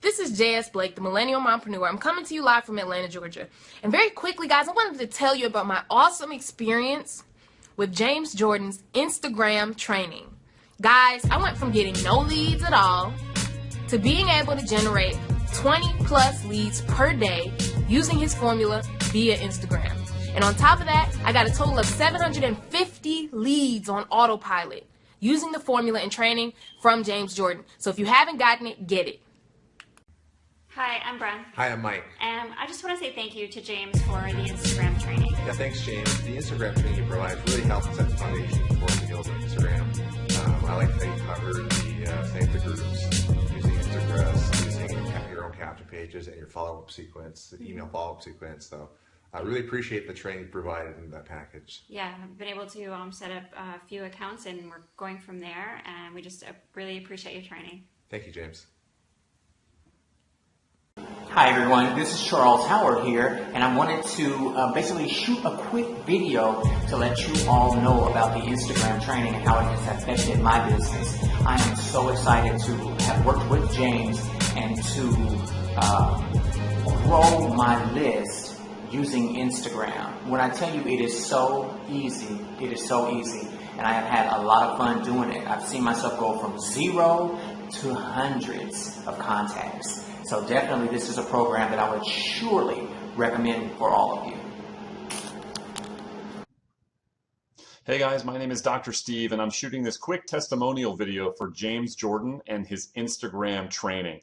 This is JS Blake, the Millennial Mompreneur. I'm coming to you live from Atlanta, Georgia. And very quickly, guys, I wanted to tell you about my awesome experience with James Jordan's Instagram training. Guys, I went from getting no leads at all to being able to generate 20 plus leads per day using his formula via Instagram. And on top of that, I got a total of 750 leads on autopilot using the formula and training from James Jordan. So if you haven't gotten it, get it. Hi, I'm Bren. Hi, I'm Mike. And I just want to say thank you to James for the Instagram training. Yeah, thanks, James. The Instagram training you provide really helps set the foundation for the deals on Instagram. I like how you covered the save the groups, using Instagram, using your own capture pages and your follow-up sequence, the email follow-up sequence. So I really appreciate the training provided in that package. Yeah, I've been able to set up a few accounts and we're going from there, and we just really appreciate your training. Thank you, James. Hi everyone, this is Charles Howard here, and I wanted to basically shoot a quick video to let you all know about the Instagram training and how it has affected my business. I am so excited to have worked with James and to grow my list using Instagram. When I tell you it is so easy, and I have had a lot of fun doing it. I've seen myself go from 0 to hundreds of contacts. So definitely this is a program that I would surely recommend for all of you. Hey guys, my name is Dr. Steve and I'm shooting this quick testimonial video for James Jordan and his Instagram training.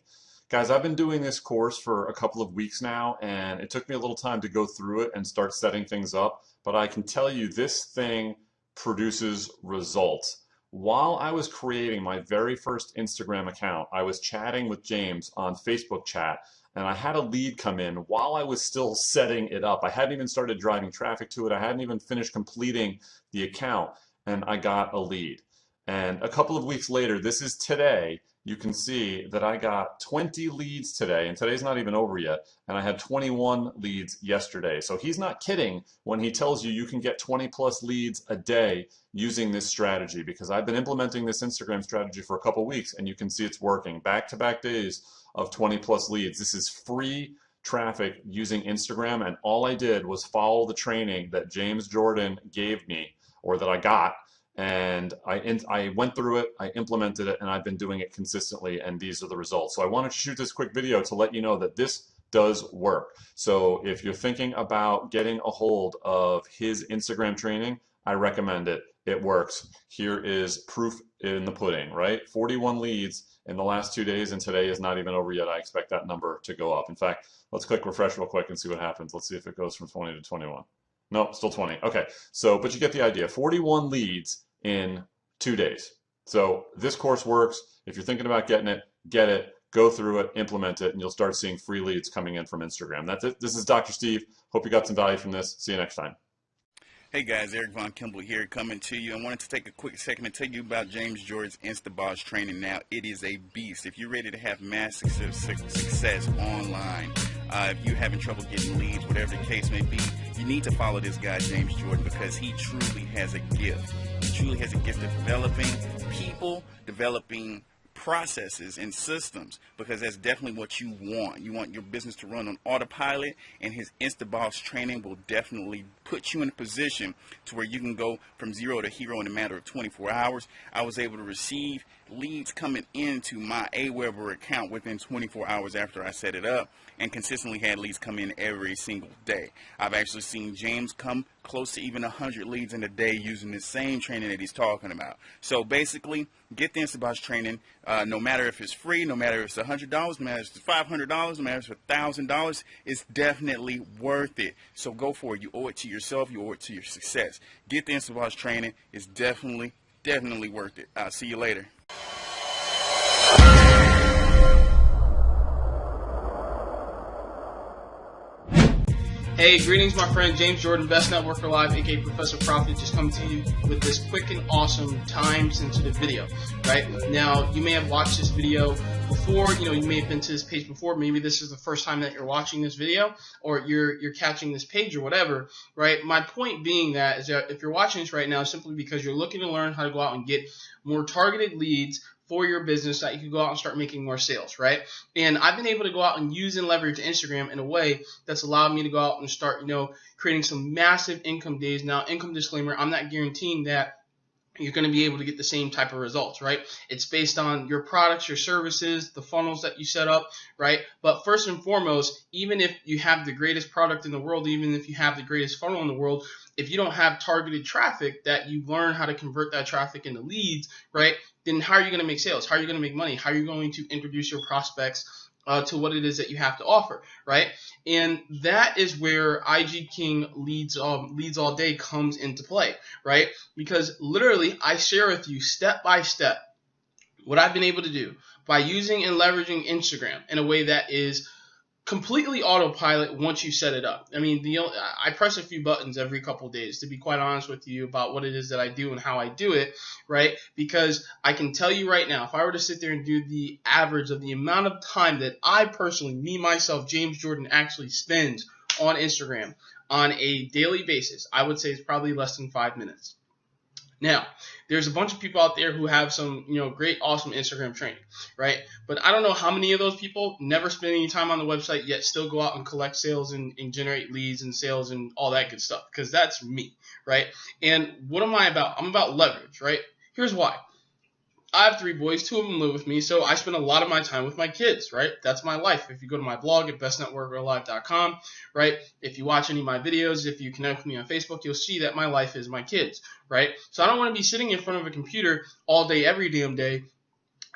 Guys, I've been doing this course for a couple of weeks now and it took me a little time to go through it and start setting things up, but I can tell you this thing produces results. While I was creating my very first Instagram account, I was chatting with James on Facebook chat and I had a lead come in while I was still setting it up. I hadn't even started driving traffic to it. I hadn't even finished completing the account and I got a lead. And a couple of weeks later, this is today, you can see that I got 20 leads today, and today's not even over yet, and I had 21 leads yesterday. So he's not kidding when he tells you you can get 20 plus leads a day using this strategy, because I've been implementing this Instagram strategy for a couple weeks and you can see it's working. Back-to-back days of 20 plus leads. This is free traffic using Instagram, and all I did was follow the training that James Jordan gave me, or that I got, and I went through it, I implemented it, and I've been doing it consistently, and these are the results. So I wanted to shoot this quick video to let you know that this does work. So if you're thinking about getting a hold of his Instagram training, I recommend it. It works. Here is proof in the pudding, right? 41 leads in the last 2 days, and today is not even over yet. I expect that number to go up. In fact, let's click refresh real quick and see what happens. Let's see if it goes from 20 to 21. No, still 20. Okay, so, but you get the idea. 41 leads in 2 days. So this course works. If you're thinking about getting it, get it, go through it, implement it, and you'll start seeing free leads coming in from Instagram. That's it. This is Dr. Steve. Hope you got some value from this. See you next time. Hey guys, Eric Von Kimball here, coming to you. I wanted to take a quick second to tell you about James Jordan's InstaBoss training. Now, it is a beast. If you're ready to have massive success online, if you're having trouble getting leads, whatever the case may be, you need to follow this guy, James Jordan, because he truly has a gift. He truly has a gift of developing people, developing processes and systems, because that's definitely what you want. You want your business to run on autopilot, and his InstaBoss training will definitely put you in a position to where you can go from 0 to hero in a matter of 24 hours. I was able to receive leads coming into my Aweber account within 24 hours after I set it up, and consistently had leads come in every single day. I've actually seen James come close to even 100 leads in a day using the same training that he's talking about. So basically, get the InstaBoss training, no matter if it's free, no matter if it's $100, no matter if it's $500, no matter if it's $1,000, it's definitely worth it. So go for it. You owe it to yourself, you owe it to your success. Get the InstaBoss training. It's definitely worth it. I'll see you later. Hey, greetings my friend, James Jordan, Best Networker Live, aka Professor Profit, just coming to you with this quick and awesome time sensitive video, right? Now, you may have watched this video before, you may have been to this page before. Maybe this is the first time that you're watching this video, or you're catching this page or whatever, right? My point being that is that if you're watching this right now, simply because you're looking to learn how to go out and get more targeted leads for your business, that you can go out and start making more sales, right? And I've been able to go out and use and leverage Instagram in a way that's allowed me to go out and start, creating some massive income days. Now, income disclaimer, I'm not guaranteeing that you're going to be able to get the same type of results, right? It's based on your products, your services, the funnels that you set up, right? But first and foremost, even if you have the greatest product in the world, even if you have the greatest funnel in the world, if you don't have targeted traffic that you learn how to convert that traffic into leads, right, then how are you going to make sales? How are you going to make money? How are you going to introduce your prospects to what it is that you have to offer, right? And that is where IG King leads all day comes into play, right? Because literally I share with you step by step what I've been able to do by using and leveraging Instagram in a way that is completely autopilot once you set it up. I mean, I press a few buttons every couple of days, to be quite honest with you, about what it is that I do and how I do it, right? Because I can tell you right now, if I were to sit there and do the average of the amount of time that I personally, myself, James Jordan, actually spends on Instagram on a daily basis, I would say it's probably less than 5 minutes. Now, there's a bunch of people out there who have some, great, awesome Instagram training, right? But I don't know how many of those people never spend any time on the website yet still go out and collect sales and generate leads and sales and all that good stuff, because that's me, right? And what am I about? I'm about leverage, right? Here's why. I have 3 boys, 2 of them live with me, so I spend a lot of my time with my kids, right? That's my life. If you go to my blog at bestnetworkerlive.com, right? If you watch any of my videos, if you connect with me on Facebook, you'll see that my life is my kids, right? So I don't want to be sitting in front of a computer all day, every damn day,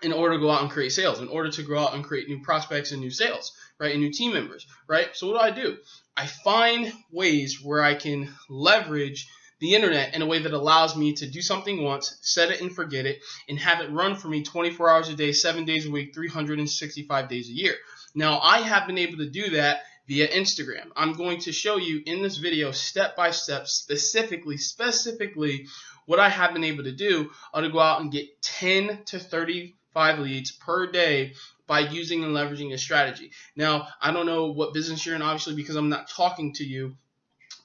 in order to go out and create sales, in order to go out and create new prospects and new sales, right? And new team members, right? So what do? I find ways where I can leverage the internet in a way that allows me to do something once, set it and forget it, and have it run for me 24 hours a day, 7 days a week, 365 days a year. Now, I have been able to do that via Instagram. I'm going to show you in this video step by step, specifically what I have been able to do to go out and get 10 to 35 leads per day by using and leveraging a strategy. Now, I don't know what business you're in, obviously, because I'm not talking to you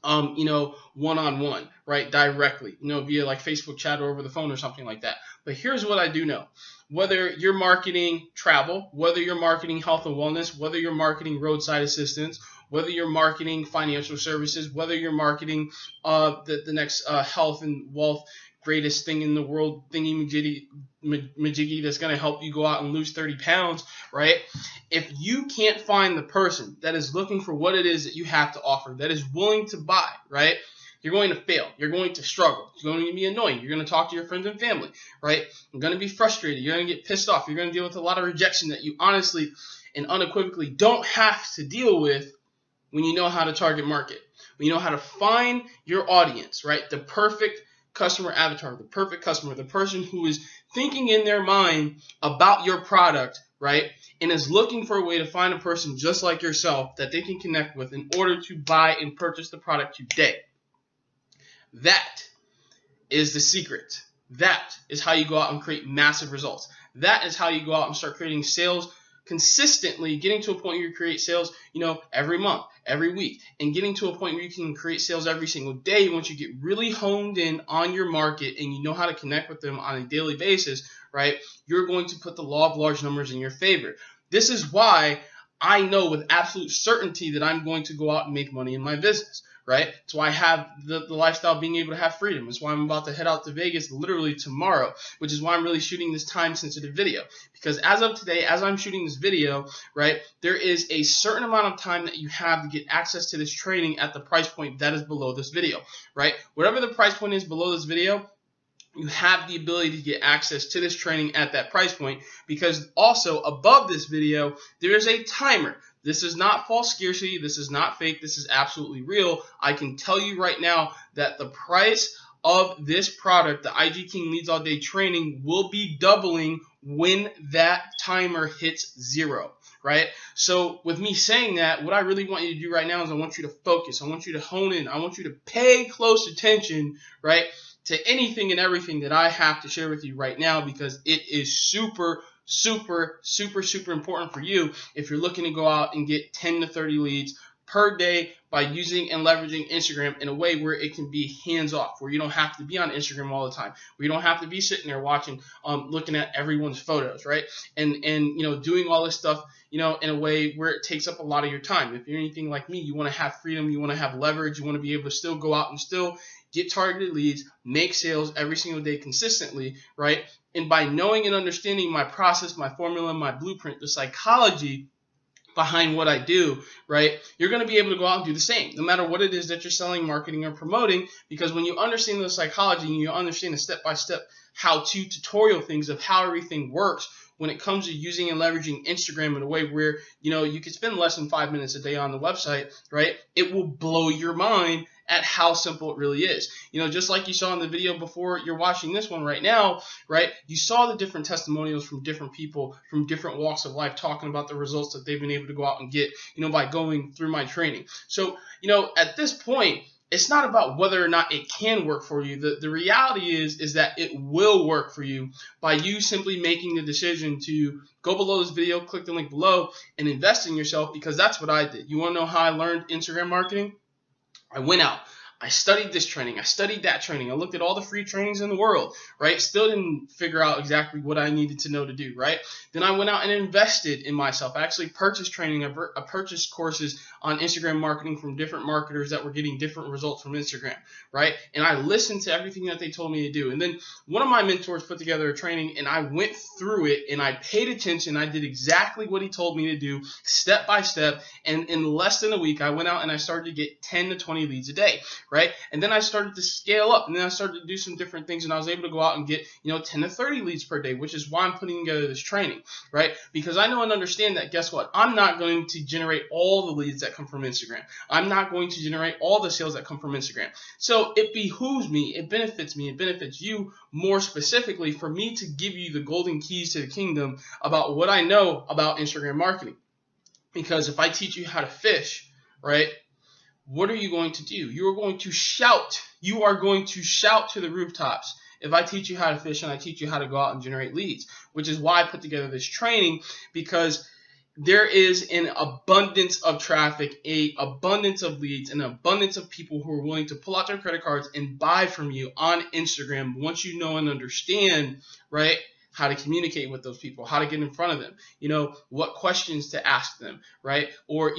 one-on-one, right, directly, via like Facebook chat or over the phone or something like that. But here's what I do know. Whether you're marketing travel, whether you're marketing health and wellness, whether you're marketing roadside assistance, whether you're marketing financial services, whether you're marketing the next health and wealth greatest thing in the world, thingy-majiggy that's going to help you go out and lose 30 pounds, right? If you can't find the person that is looking for what it is that you have to offer, that is willing to buy, right, you're going to fail. You're going to struggle. It's going to be annoying. You're going to talk to your friends and family, right? You're going to be frustrated. You're going to get pissed off. You're going to deal with a lot of rejection that you honestly and unequivocally don't have to deal with when you know how to target market, when you know how to find your audience, right? The perfect customer avatar, the perfect customer, the person who is thinking in their mind about your product, right, and is looking for a way to find a person just like yourself that they can connect with in order to buy and purchase the product today. That is the secret. That is how you go out and create massive results. That is how you go out and start creating sales consistently, getting to a point where you create sales, every month, every week, and getting to a point where you can create sales every single day. Once you get really honed in on your market and you know how to connect with them on a daily basis, right, you're going to put the law of large numbers in your favor. This is why I know with absolute certainty that I'm going to go out and make money in my business, right? That's why I have the lifestyle of being able to have freedom. That's why I'm about to head out to Vegas literally tomorrow, which is why I'm really shooting this time-sensitive video. Because as of today, as I'm shooting this video, right, there is a certain amount of time that you have to get access to this training at the price point that is below this video, right? Whatever the price point is below this video, you have the ability to get access to this training at that price point, because also above this video, there is a timer. This is not false scarcity. This is not fake. This is absolutely real. I can tell you right now that the price of this product, the IG King Leads All Day training, will be doubling when that timer hits 0. Right? So with me saying that, what I really want you to do right now is I want you to focus. I want you to hone in. I want you to pay close attention, right, to anything and everything that I have to share with you right now, because it is super, super, super, super important for you if you're looking to go out and get 10 to 30 leads per day by using and leveraging Instagram in a way where it can be hands off, where you don't have to be on Instagram all the time, where you don't have to be sitting there watching, looking at everyone's photos, right? And doing all this stuff, in a way where it takes up a lot of your time. If you're anything like me, you want to have freedom, you want to have leverage, you want to be able to still go out and still get targeted leads, make sales every single day consistently, right? And by knowing and understanding my process, my formula, my blueprint, the psychology behind what I do, right, you're going to be able to go out and do the same, no matter what it is that you're selling, marketing, or promoting, because when you understand the psychology and you understand the step-by-step how-to tutorial things of how everything works when it comes to using and leveraging Instagram in a way where, you could spend less than 5 minutes a day on the website, right, it will blow your mind at how simple it really is. Just like you saw in the video before you're watching this one right now, right? You saw the different testimonials from different people from different walks of life talking about the results that they've been able to go out and get, by going through my training. So, at this point, it's not about whether or not it can work for you. The reality is that it will work for you by you simply making the decision to go below this video, click the link below, and invest in yourself, because that's what I did. You want to know how I learned Instagram marketing? I went out. I studied this training. I studied that training. I looked at all the free trainings in the world, right? Still didn't figure out exactly what I needed to know to do, right? Then I went out and invested in myself. I actually purchased training. I purchased courses on Instagram marketing from different marketers that were getting different results from Instagram, right? And I listened to everything that they told me to do. And then one of my mentors put together a training, and I went through it, and I paid attention. I did exactly what he told me to do, step by step. And in less than a week, I went out and I started to get 10 to 20 leads a day, right? And then I started to scale up, and then I started to do some different things, and I was able to go out and get, 10 to 30 leads per day, which is why I'm putting together this training, right? Because I know and understand that, guess what? I'm not going to generate all the leads that come from Instagram. I'm not going to generate all the sales that come from Instagram. So it behooves me, it benefits you more specifically for me to give you the golden keys to the kingdom about what I know about Instagram marketing. Because if I teach you how to fish, right, what are you going to do? You are going to shout. You are going to shout to the rooftops if I teach you how to fish and I teach you how to go out and generate leads, which is why I put together this training, because there is an abundance of traffic, an abundance of leads, an abundance of people who are willing to pull out their credit cards and buy from you on Instagram once you know and understand, right, how to communicate with those people, how to get in front of them, what questions to ask them, right? Or,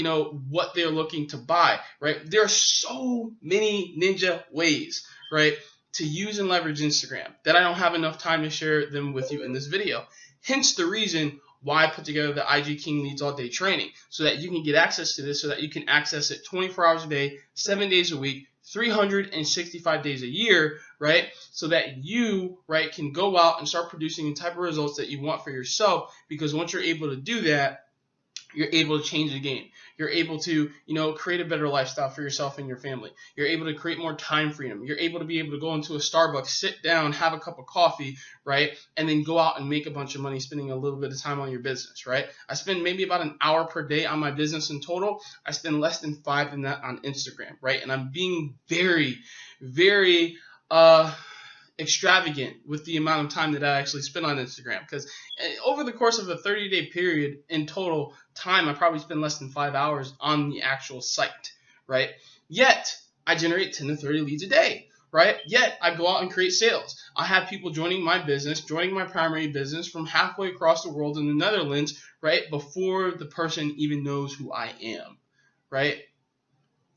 what they're looking to buy, right? There are so many ninja ways, right, to use and leverage Instagram that I don't have enough time to share them with you in this video. Hence the reason why I put together the IG King Leads All Day training, so that you can get access to this, so that you can access it 24 hours a day, 7 days a week, 365 days a year, right? So that you, right, can go out and start producing the type of results that you want for yourself, because once you're able to do that, you're able to change the game. You're able to, create a better lifestyle for yourself and your family. You're able to create more time freedom. You're able to be able to go into a Starbucks, sit down, have a cup of coffee, right? And then go out and make a bunch of money spending a little bit of time on your business, right? I spend maybe about an hour per day on my business in total. I spend less than 5 in that on Instagram, right? And I'm being very, very, extravagant with the amount of time that I actually spend on Instagram, because over the course of a 30-day period in total time, I probably spend less than 5 hours on the actual site, right? Yet I generate 10 to 30 leads a day, right? Yet I go out and create sales. I have people joining my business, joining my primary business from halfway across the world in the Netherlands, right, before the person even knows who I am, right?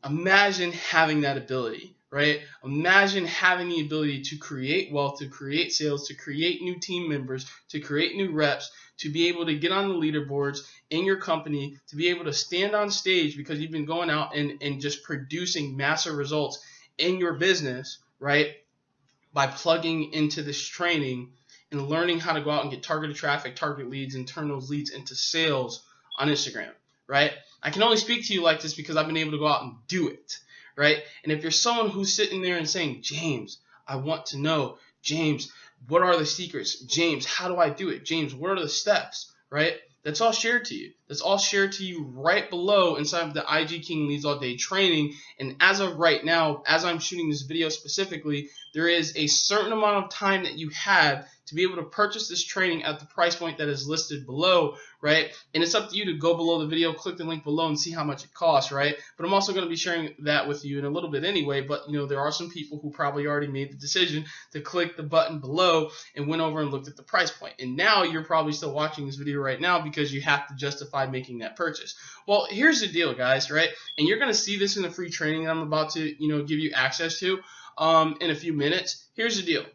Imagine having that ability, right? Imagine having the ability to create wealth, to create sales, to create new team members, to create new reps, to be able to get on the leaderboards in your company, to be able to stand on stage because you've been going out and just producing massive results in your business, right? By plugging into this training and learning how to go out and get targeted traffic, target leads, and turn those leads into sales on Instagram, right? I can only speak to you like this because I've been able to go out and do it, right? And if you're someone who's sitting there and saying, James, I want to know, James, what are the secrets? James, how do I do it? James, what are the steps, right? That's all shared to you. That's all shared to you right below inside of the IG King Leads All Day training. And as of right now, as I'm shooting this video specifically, there is a certain amount of time that you have to be able to purchase this training at the price point that is listed below, right? And it's up to you to go below the video, click the link below, and see how much it costs, right? But I'm also going to be sharing that with you in a little bit anyway. But there are some people who probably already made the decision to click the button below and went over and looked at the price point. And now you're probably still watching this video right now because you have to justify making that purchase. Well, here's the deal, guys, right? And you're going to see this in the free training that I'm about to, give you access to in a few minutes. Here's the deal.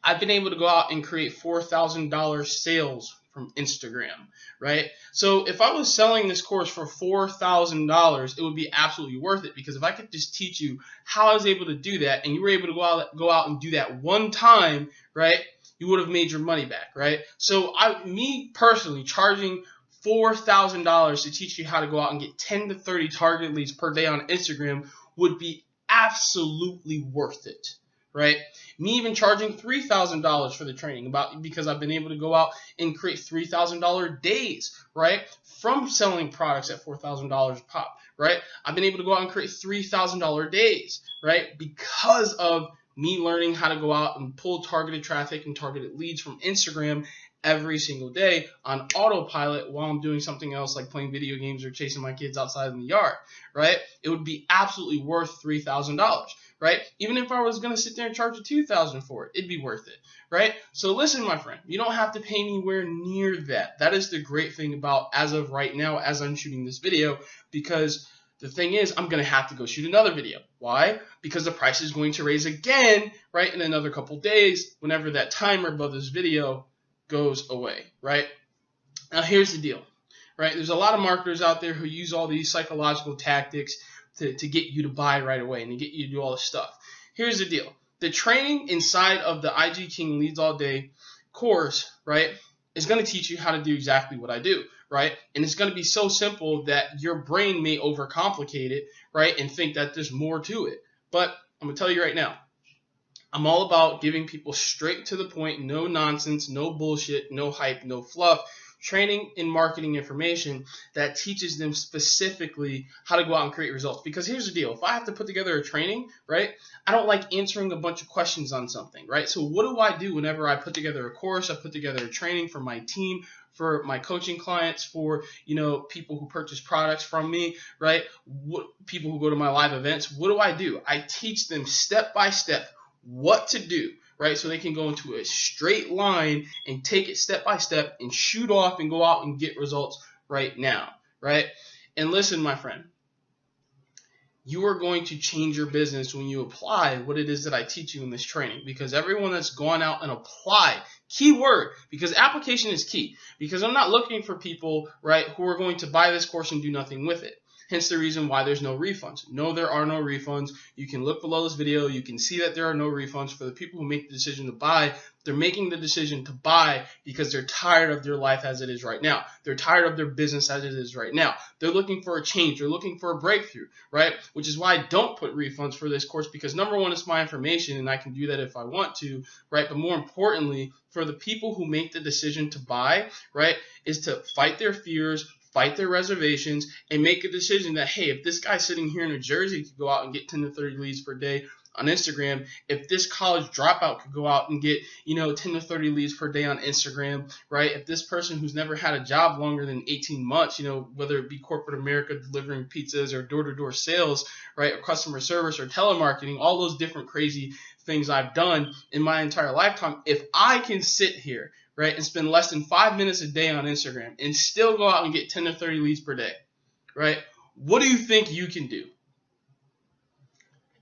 I've been able to go out and create $4,000 sales from Instagram, right? So if I was selling this course for $4,000, it would be absolutely worth it, because if I could just teach you how I was able to do that, and you were able to go out and do that one time, right, you would have made your money back, right? So me personally charging $4,000 to teach you how to go out and get 10 to 30 target leads per day on Instagram would be absolutely worth it, right? Me even charging $3,000 for the training because I've been able to go out and create $3,000 days, right? From selling products at $4,000 pop, right? I've been able to go out and create $3,000 days, right? Because of me learning how to go out and pull targeted traffic and targeted leads from Instagram every single day on autopilot while I'm doing something else like playing video games or chasing my kids outside in the yard, right? It would be absolutely worth $3,000, right? Even if I was going to sit there and charge $2,000 for it, it'd be worth it, right? So listen, my friend, you don't have to pay anywhere near that. That is the great thing about as of right now, as I'm shooting this video, because the thing is, I'm going to have to go shoot another video. Why? Because the price is going to raise again, right, in another couple days whenever that timer above this video goes away, right? Now, here's the deal, right? There's a lot of marketers out there who use all these psychological tactics to get you to buy right away and to get you to do all this stuff. Here's the deal. The training inside of the IG King Leads All Day course, right, is going to teach you how to do exactly what I do, right? And it's going to be so simple that your brain may overcomplicate it, right, and think that there's more to it. But I'm going to tell you right now, I'm all about giving people straight to the point, no nonsense, no bullshit, no hype, no fluff, training and marketing information that teaches them specifically how to go out and create results. Because here's the deal. If I have to put together a training, right, I don't like answering a bunch of questions on something, right? So what do I do whenever I put together a course, I put together a training for my team, for my coaching clients, for, people who purchase products from me, right? People who go to my live events, what do? I teach them step by step what to do, right? So they can go into a straight line and take it step by step and shoot off and go out and get results right now, right? And listen, my friend, you are going to change your business when you apply what it is that I teach you in this training, because everyone that's gone out and applied, key word, because application is key, because I'm not looking for people, right, who are going to buy this course and do nothing with it. Hence the reason why there's no refunds. No, there are no refunds. You can look below this video. You can see that there are no refunds for the people who make the decision to buy. They're making the decision to buy because they're tired of their life as it is right now. They're tired of their business as it is right now. They're looking for a change. They're looking for a breakthrough, right? Which is why I don't put refunds for this course, because number one, it's my information and I can do that if I want to, right? But more importantly, for the people who make the decision to buy, right, is to fight their fears, fight their reservations, and make a decision that, hey, if this guy sitting here in New Jersey could go out and get 10 to 30 leads per day on Instagram, if this college dropout could go out and get, 10 to 30 leads per day on Instagram, right? If this person who's never had a job longer than 18 months, whether it be corporate America delivering pizzas or door-to-door sales, right, or customer service or telemarketing, all those different crazy things I've done in my entire lifetime, if I can sit here, right, and spend less than 5 minutes a day on Instagram and still go out and get 10 to 30 leads per day, right? What do you think you can do?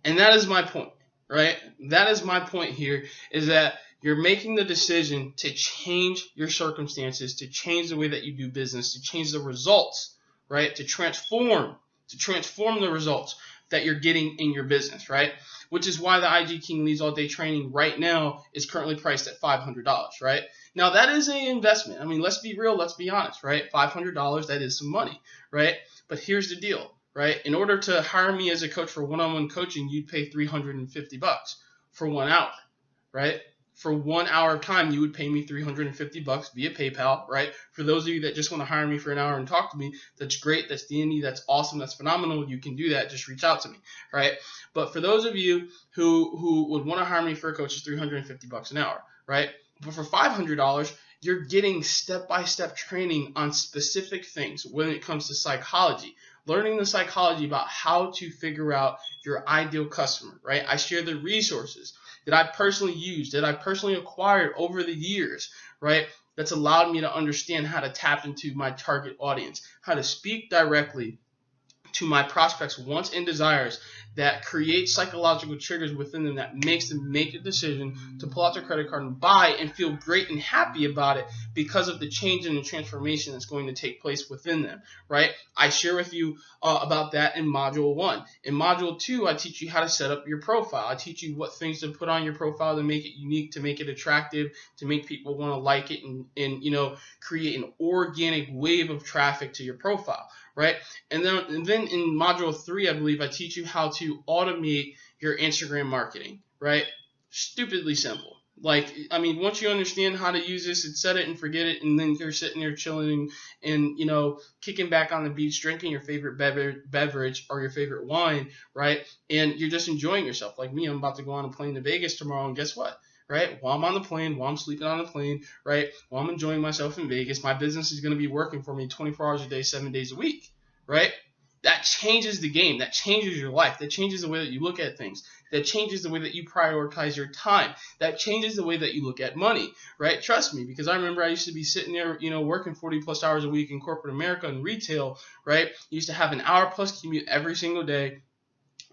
And that is my point, right? That is my point here, is that you're making the decision to change your circumstances, to change the way that you do business, to change the results, right? To transform the results that you're getting in your business, right? Which is why the IG King Leads All Day training right now is currently priced at $500, right? Now, that is an investment. I mean, let's be real, let's be honest, right? $500, that is some money, right? But here's the deal, right? In order to hire me as a coach for one-on-one coaching, you'd pay $350 for 1 hour, right? For 1 hour of time, you would pay me $350 via PayPal, right? For those of you that just want to hire me for an hour and talk to me, that's great, that's dandy, that's awesome, that's phenomenal. You can do that. Just reach out to me, right? But for those of you who would want to hire me for a coach, it's $350 an hour, right? But for $500, you're getting step-by-step training on specific things when it comes to psychology. Learning the psychology about how to figure out your ideal customer, right? I share the resources that I personally used, that I personally acquired over the years, right? That's allowed me to understand how to tap into my target audience, how to speak directly to my prospects' wants and desires that create psychological triggers within them that makes them make a decision to pull out their credit card and buy and feel great and happy about it because of the change and the transformation that's going to take place within them, right? I share with you about that in Module 1. In Module 2, I teach you how to set up your profile. I teach you what things to put on your profile to make it unique, to make it attractive, to make people want to like it and create an organic wave of traffic to your profile, right? And then in Module 3, I believe I teach you how to automate your Instagram marketing, right? Stupidly simple. Like, I mean, once you understand how to use this, it's set it and forget it, and then you're sitting there chilling and kicking back on the beach, drinking your favorite beverage or your favorite wine, right? And you're just enjoying yourself. Like me, I'm about to go on a plane to Vegas tomorrow, and guess what? Right? While I'm on the plane, while I'm sleeping on the plane, right? While I'm enjoying myself in Vegas, my business is going to be working for me 24 hours a day, 7 days a week, right? That changes the game. That changes your life. That changes the way that you look at things. That changes the way that you prioritize your time. That changes the way that you look at money, right? Trust me, because I remember I used to be sitting there, working 40 plus hours a week in corporate America and retail, right? Used to have an hour plus commute every single day.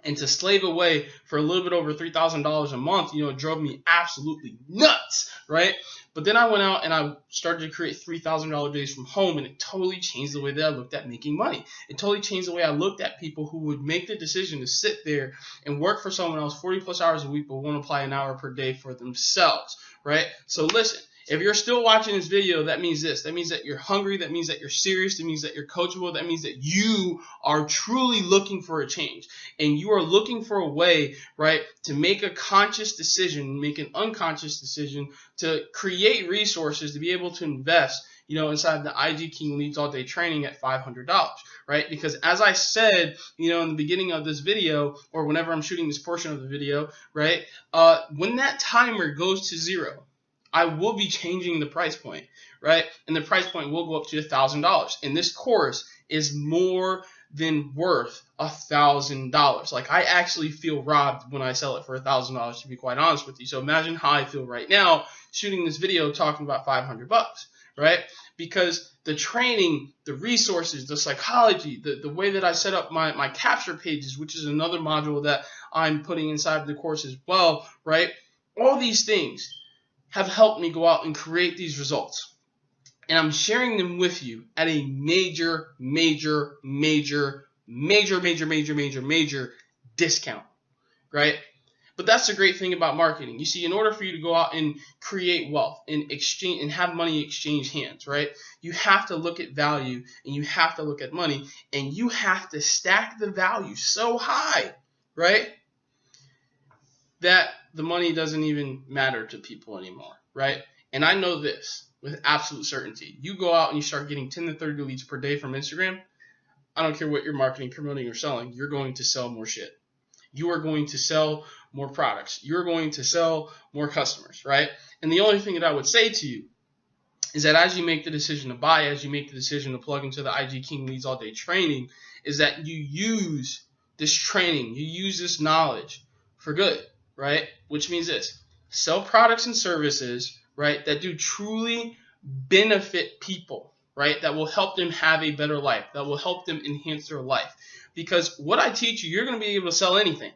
And to slave away for a little bit over $3,000 a month, it drove me absolutely nuts, right? But then I went out and I started to create $3,000 days from home, and it totally changed the way that I looked at making money. It totally changed the way I looked at people who would make the decision to sit there and work for someone else 40 plus hours a week, but won't apply an hour per day for themselves, right? So listen. If you're still watching this video, that means this. That means that you're hungry. That means that you're serious. That means that you're coachable. That means that you are truly looking for a change. And you are looking for a way, right, to make a conscious decision, make an unconscious decision to create resources to be able to invest, inside the IG King Leads All Day training at $500, right? Because as I said, in the beginning of this video, or whenever I'm shooting this portion of the video, right, when that timer goes to 0, I will be changing the price point, right? And the price point will go up to $1,000. And this course is more than worth $1,000. Like, I actually feel robbed when I sell it for $1,000, to be quite honest with you. So imagine how I feel right now shooting this video talking about $500, right? Because the training, the resources, the psychology, the way that I set up my capture pages, which is another module that I'm putting inside the course as well, right? All these things have helped me go out and create these results. And I'm sharing them with you at a major discount, right? But that's the great thing about marketing. You see, in order for you to go out and create wealth and exchange and have money exchange hands, right? You have to look at value, and you have to look at money, and you have to stack the value so high, right, that the money doesn't even matter to people anymore, right? And I know this with absolute certainty. You go out and you start getting 10 to 30 leads per day from Instagram, I don't care what you're marketing, promoting, or selling, you're going to sell more shit. You are going to sell more products. You're going to sell more customers, right? And the only thing that I would say to you is that as you make the decision to buy, as you make the decision to plug into the IG King Leads All Day training, is that you use this training, you use this knowledge for good, right? Which means this: sell products and services, right, that do truly benefit people, right, that will help them have a better life, that will help them enhance their life. Because what I teach you, you're going to be able to sell anything.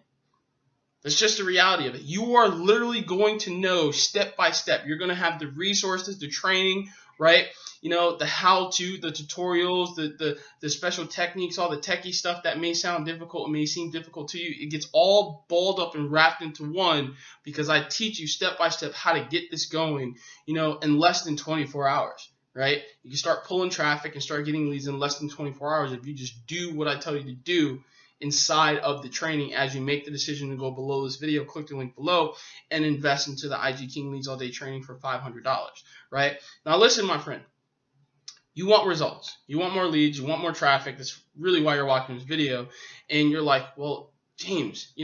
That's just the reality of it. You are literally going to know step by step. You're going to have the resources, the training, right? The how-to, the tutorials, the special techniques, all the techie stuff that may sound difficult, may seem difficult to you. It gets all balled up and wrapped into one, because I teach you step by step how to get this going, in less than 24 hours, right? You can start pulling traffic and start getting leads in less than 24 hours if you just do what I tell you to do inside of the training. As you make the decision to go below this video, click the link below and invest into the IG King Leads All Day training for $500, right? Now listen, my friend. You want results. You want more leads. You want more traffic. That's really why you're watching this video. And you're like, well, James,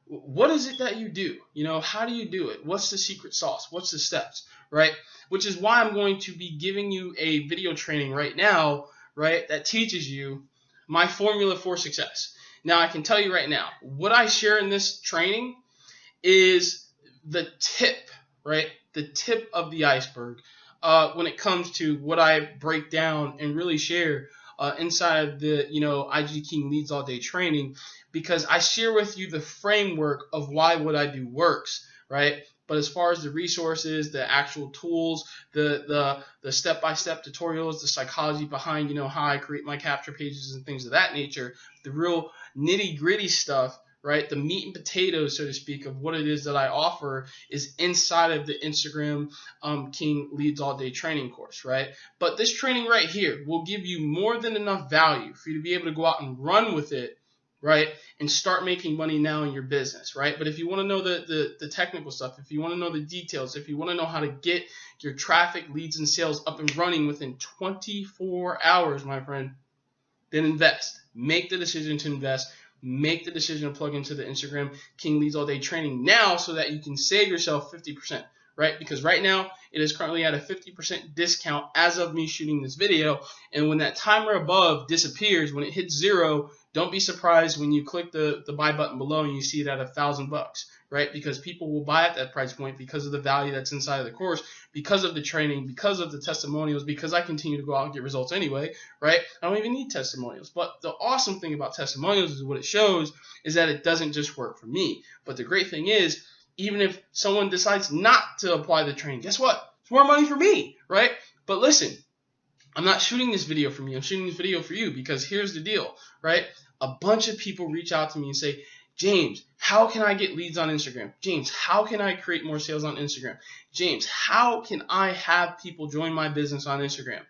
what is it that you do? How do you do it? What's the secret sauce? What's the steps? right? Which is why I'm going to be giving you a video training right now, right, that teaches you my formula for success. Now, I can tell you right now, what I share in this training is the tip, right? The tip of the iceberg when it comes to what I break down and really share inside of the, IG King Leads All Day training, because I share with you the framework of why what I do works, right? But as far as the resources, the actual tools, the step-by-step tutorials, the psychology behind, how I create my capture pages and things of that nature, the real nitty-gritty stuff, right? The meat and potatoes, so to speak, of what it is that I offer is inside of the Instagram King Leads All Day training course, right? But this training right here will give you more than enough value for you to be able to go out and run with it, right? And start making money now in your business, right? But if you want to know the technical stuff, if you want to know the details, if you want to know how to get your traffic, leads, and sales up and running within 24 hours, my friend, then invest. Make the decision to invest. Make the decision to plug into the Instagram King Leads All Day training now so that you can save yourself 50%, right? Because right now it is currently at a 50% discount as of me shooting this video. And when that timer above disappears, when it hits zero, don't be surprised when you click the buy button below and you see it at $1,000, right? Because people will buy at that price point because of the value that's inside of the course, because of the training, because of the testimonials, because I continue to go out and get results anyway, right? I don't even need testimonials. But the awesome thing about testimonials is what it shows is that it doesn't just work for me. But the great thing is, even if someone decides not to apply the training, guess what? It's more money for me, right? But listen, I'm not shooting this video for me. I'm shooting this video for you because here's the deal, right? A bunch of people reach out to me and say, James, how can I get leads on Instagram? James, how can I create more sales on Instagram? James, how can I have people join my business on Instagram?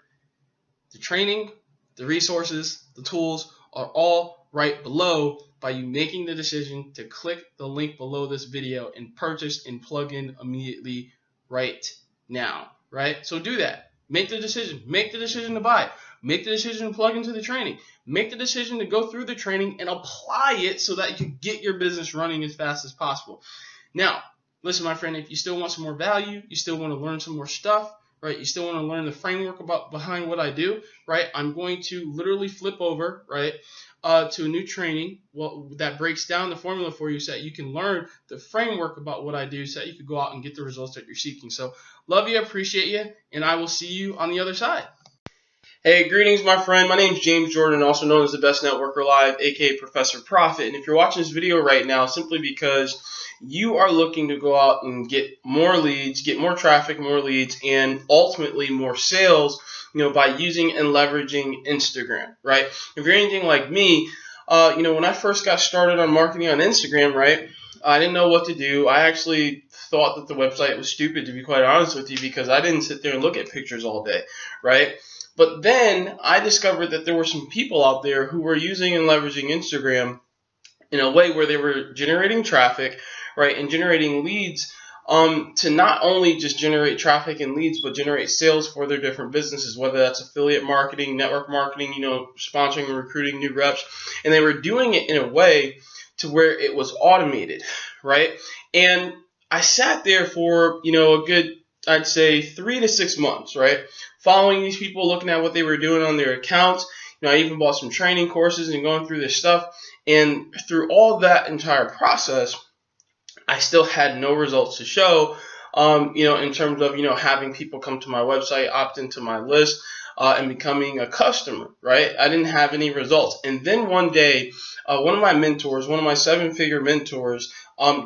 The training, the resources, the tools are all right below by you making the decision to click the link below this video and purchase and plug in immediately right now, right? So do that. Make the decision. Make the decision to buy it. Make the decision to plug into the training. Make the decision to go through the training and apply it so that you get your business running as fast as possible. Now, listen, my friend, if you still want some more value, you still want to learn some more stuff, right? You still want to learn the framework behind what I do, right? I'm going to literally flip over, right, to a new training that breaks down the formula for you so that you can learn the framework about what I do so that you can go out and get the results that you're seeking. So love you, appreciate you, and I will see you on the other side. Hey, greetings, my friend. My name is James Jordan, also known as the Best Networker Alive, aka Professor Profit. And if you're watching this video right now, simply because you are looking to go out and get more leads, get more traffic, more leads, and ultimately more sales, by using and leveraging Instagram, right? If you're anything like me, when I first got started on marketing on Instagram, right, I didn't know what to do. I actually thought that the website was stupid, to be quite honest with you, because I didn't sit there and look at pictures all day, right? But then I discovered that there were some people out there who were using and leveraging Instagram in a way where they were generating traffic, right, and generating leads to not only just generate traffic and leads, but generate sales for their different businesses, whether that's affiliate marketing, network marketing, sponsoring and recruiting new reps. And they were doing it in a way to where it was automated, right? And I sat there for, a good, I'd say 3 to 6 months, right? Following these people, looking at what they were doing on their accounts. I even bought some training courses and going through this stuff. And through all that entire process, I still had no results to show, in terms of, having people come to my website, opt into my list, and becoming a customer, right? I didn't have any results. And then one day, one of my mentors, one of my 7-figure mentors,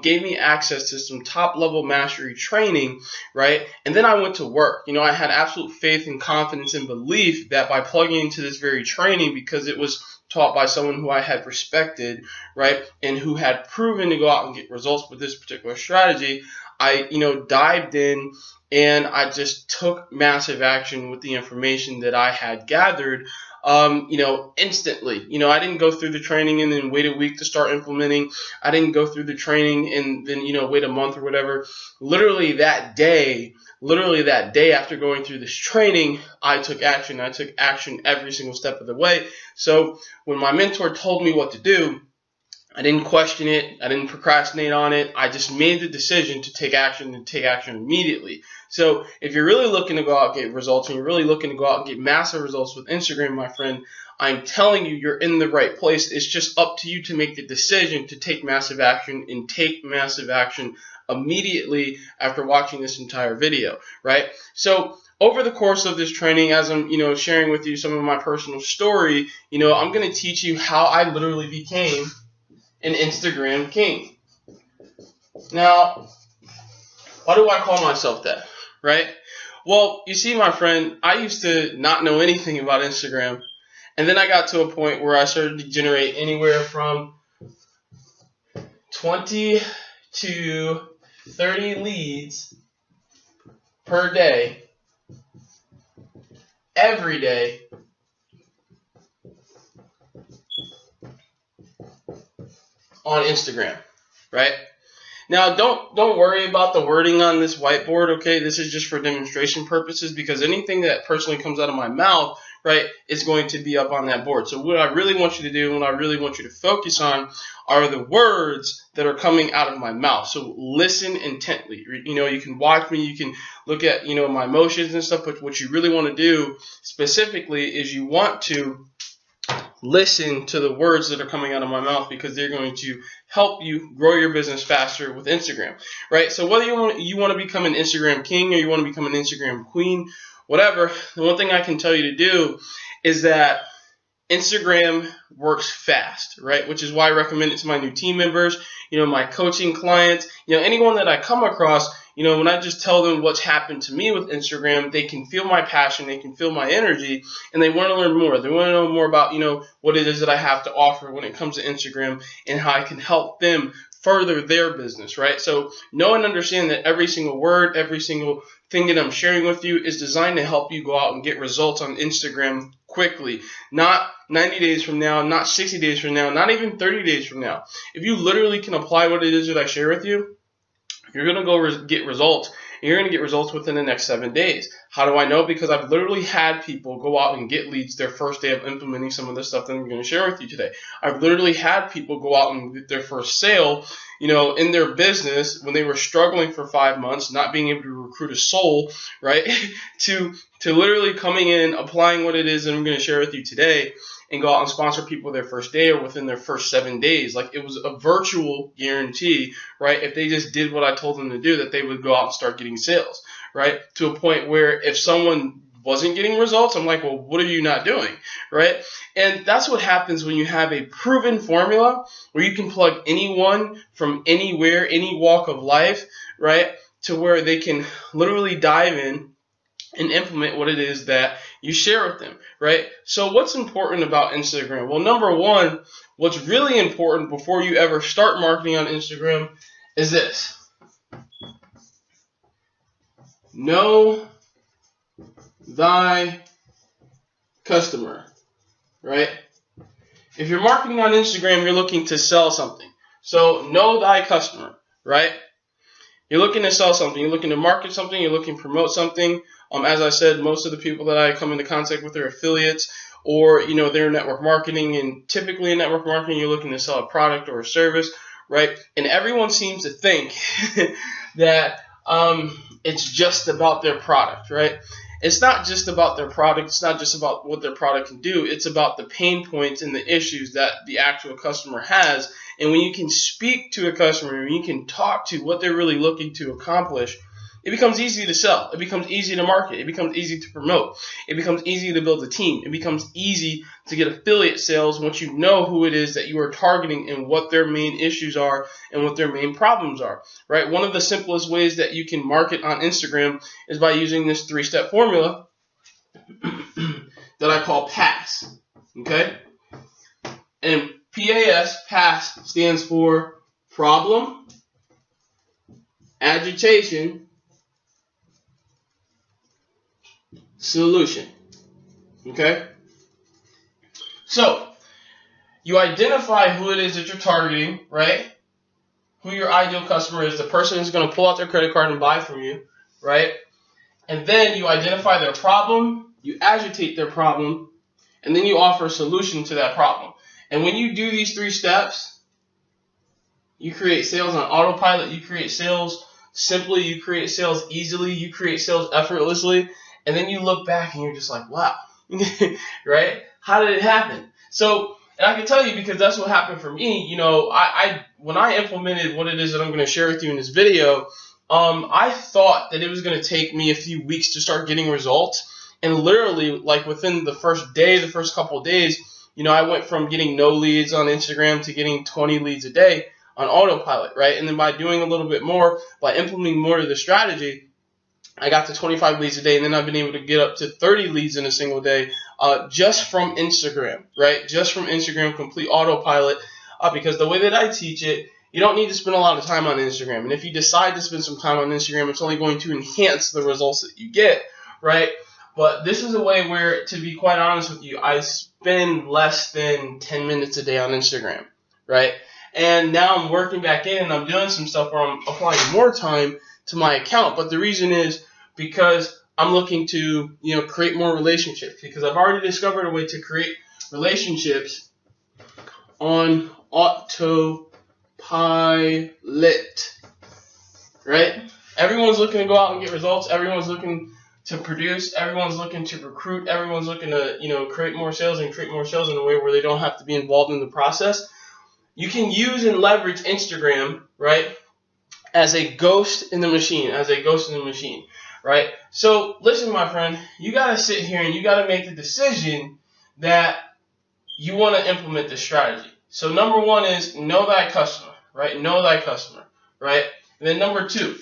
gave me access to some top-level mastery training, right? And then I went to work. I had absolute faith and confidence and belief that by plugging into this very training, because it was taught by someone who I had respected, right, and who had proven to go out and get results with this particular strategy, I, dived in and I just took massive action with the information that I had gathered, instantly. I didn't go through the training and then wait a week to start implementing. I didn't go through the training and then, wait a month or whatever. Literally that day after going through this training, I took action. I took action every single step of the way. So when my mentor told me what to do, I didn't question it. I didn't procrastinate on it. I just made the decision to take action and take action immediately. So if you're really looking to go out and get results, and you're really looking to go out and get massive results with Instagram, my friend, I'm telling you, you're in the right place. It's just up to you to make the decision to take massive action, and take massive action immediately after watching this entire video, right? So over the course of this training, as I'm, sharing with you some of my personal story, I'm going to teach you how I literally became an Instagram king. Now, why do I call myself that, right? Well, you see, my friend, I used to not know anything about Instagram, and then I got to a point where I started to generate anywhere from 20 to 30 leads per day, every day, on Instagram, right? Now, don't worry about the wording on this whiteboard, okay? This is just for demonstration purposes, because anything that personally comes out of my mouth, right, is going to be up on that board. So what I really want you to do, and what I really want you to focus on, are the words that are coming out of my mouth. So listen intently. You can watch me, you can look at, my emotions and stuff, but what you really want to do specifically is you want to listen to the words that are coming out of my mouth, because they're going to help you grow your business faster with Instagram, right? So whether you want to become an Instagram king, or you want to become an Instagram queen, whatever, the one thing I can tell you to do is that Instagram works fast, right? Which is why I recommend it to my new team members, my coaching clients, anyone that I come across. When I just tell them what's happened to me with Instagram, they can feel my passion, they can feel my energy, and they want to learn more. They want to know more about, what it is that I have to offer when it comes to Instagram, and how I can help them further their business, right? So know and understand that every single word, every single thing that I'm sharing with you is designed to help you go out and get results on Instagram quickly. Not 90 days from now, not 60 days from now, not even 30 days from now. If you literally can apply what it is that I share with you, you're going to go get results. You're going to get results within the next 7 days. How do I know? Because I've literally had people go out and get leads their first day of implementing some of the stuff that I'm going to share with you today. I've literally had people go out and get their first sale, in their business when they were struggling for 5 months, not being able to recruit a soul, right? to literally coming in, applying what it is that I'm going to share with you today, and go out and sponsor people their first day or within their first 7 days. Like, it was a virtual guarantee, right? If they just did what I told them to do, that they would go out and start getting sales, right? To a point where if someone wasn't getting results, I'm like, well, what are you not doing, right? And that's what happens when you have a proven formula where you can plug anyone from anywhere, any walk of life, right, to where they can literally dive in and implement what it is that you share with them, right? So what's important about Instagram? Well, number one, what's really important before you ever start marketing on Instagram is this. Know thy customer, right? If you're marketing on Instagram, you're looking to sell something. So know thy customer, right? You're looking to sell something. You're looking to market something. You're looking to promote something. As I said, most of the people that I come into contact with are affiliates, or, they're network marketing. And typically in network marketing, you're looking to sell a product or a service, right? And everyone seems to think that it's just about their product, right? It's not just about their product. It's not just about what their product can do. It's about the pain points and the issues that the actual customer has. And when you can speak to a customer, when you can talk to what they're really looking to accomplish, it becomes easy to sell. It becomes easy to market. It becomes easy to promote. It becomes easy to build a team. It becomes easy to get affiliate sales once you know who it is that you are targeting and what their main issues are and what their main problems are, right? One of the simplest ways that you can market on Instagram is by using this 3-step formula that I call PASS, okay? And PASS stands for problem, agitation, solution. Okay? So, you identify who it is that you're targeting, right? Who your ideal customer is, the person who's going to pull out their credit card and buy from you, right? And then you identify their problem, you agitate their problem, and then you offer a solution to that problem. And when you do these 3 steps, You create sales on autopilot. You create sales simply. You create sales easily. You create sales effortlessly. And then you look back and you're just like, wow, right? How did it happen? So, and I can tell you because that's what happened for me. You know, when I implemented what it is that I'm going to share with you in this video, I thought that it was going to take me a few weeks to start getting results. And literally, like within the first day, the first couple of days, you know, I went from getting no leads on Instagram to getting 20 leads a day on autopilot, right? And then by doing a little bit more, by implementing more of the strategy, I got to 25 leads a day, and then I've been able to get up to 30 leads in a single day just from Instagram, right? Just from Instagram, complete autopilot, because the way that I teach it, you don't need to spend a lot of time on Instagram. And if you decide to spend some time on Instagram, it's only going to enhance the results that you get, right? But this is a way where, to be quite honest with you, I spend less than 10 minutes a day on Instagram, right? And now I'm working back in and I'm doing some stuff where I'm applying more time to my account. But the reason is because I'm looking to, you know, create more relationships, because I've already discovered a way to create relationships on autopilot, right? Everyone's looking to go out and get results. Everyone's looking to produce. Everyone's looking to recruit. Everyone's looking to, you know, create more sales and create more sales in a way where they don't have to be involved in the process. You can use and leverage Instagram, right, as a ghost in the machine, right? So listen, my friend, you got to sit here and you got to make the decision that you want to implement this strategy. So number one is know thy customer, right? Know thy customer, right? And then number two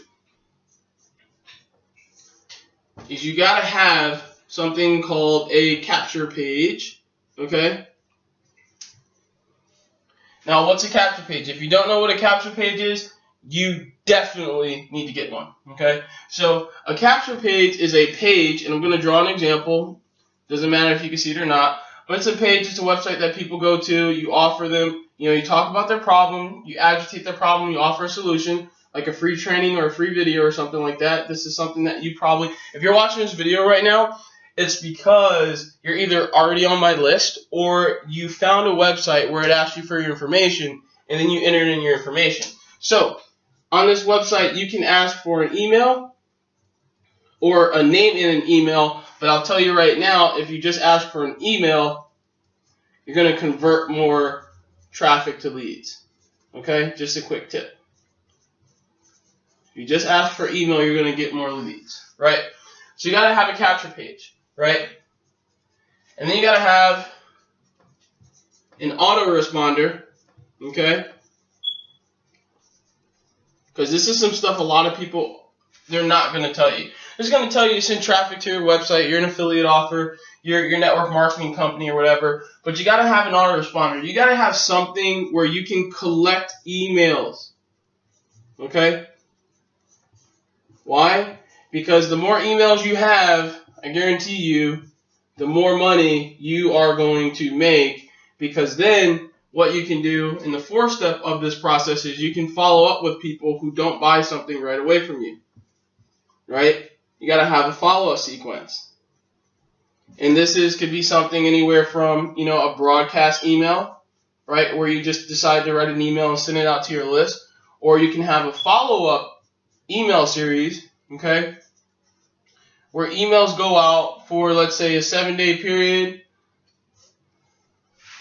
is you got to have something called a capture page, okay? Now, what's a capture page? If you don't know what a capture page is, you definitely need to get one, okay? So a capture page is a page, and I'm going to draw an example. Doesn't matter if you can see it or not, but it's a page, it's a website that people go to. You offer them, you know, you talk about their problem, you agitate their problem, you offer a solution, like a free training or a free video or something like that. This is something that you probably, if you're watching this video right now, it's because you're either already on my list or you found a website where it asks you for your information and then you enter in your information. So on this website, you can ask for an email or a name in an email, but I'll tell you right now, if you just ask for an email, you're going to convert more traffic to leads. Okay? Just a quick tip. If you just ask for email, you're going to get more leads, right? So you got to have a capture page, right? And then you got to have an autoresponder, okay? Because this is some stuff a lot of people, they're not going to tell you. They're just going to tell you to send traffic to your website, you're an affiliate offer, your network marketing company or whatever, but you got to have an autoresponder. You got to have something where you can collect emails, okay? Why? Because the more emails you have, I guarantee you, the more money you are going to make, because then what you can do in the fourth step of this process is you can follow up with people who don't buy something right away from you, right? You got to have a follow-up sequence. And this could be something anywhere from, you know, a broadcast email, right, where you just decide to write an email and send it out to your list, or you can have a follow-up email series, okay, where emails go out for, let's say, a 7-day period,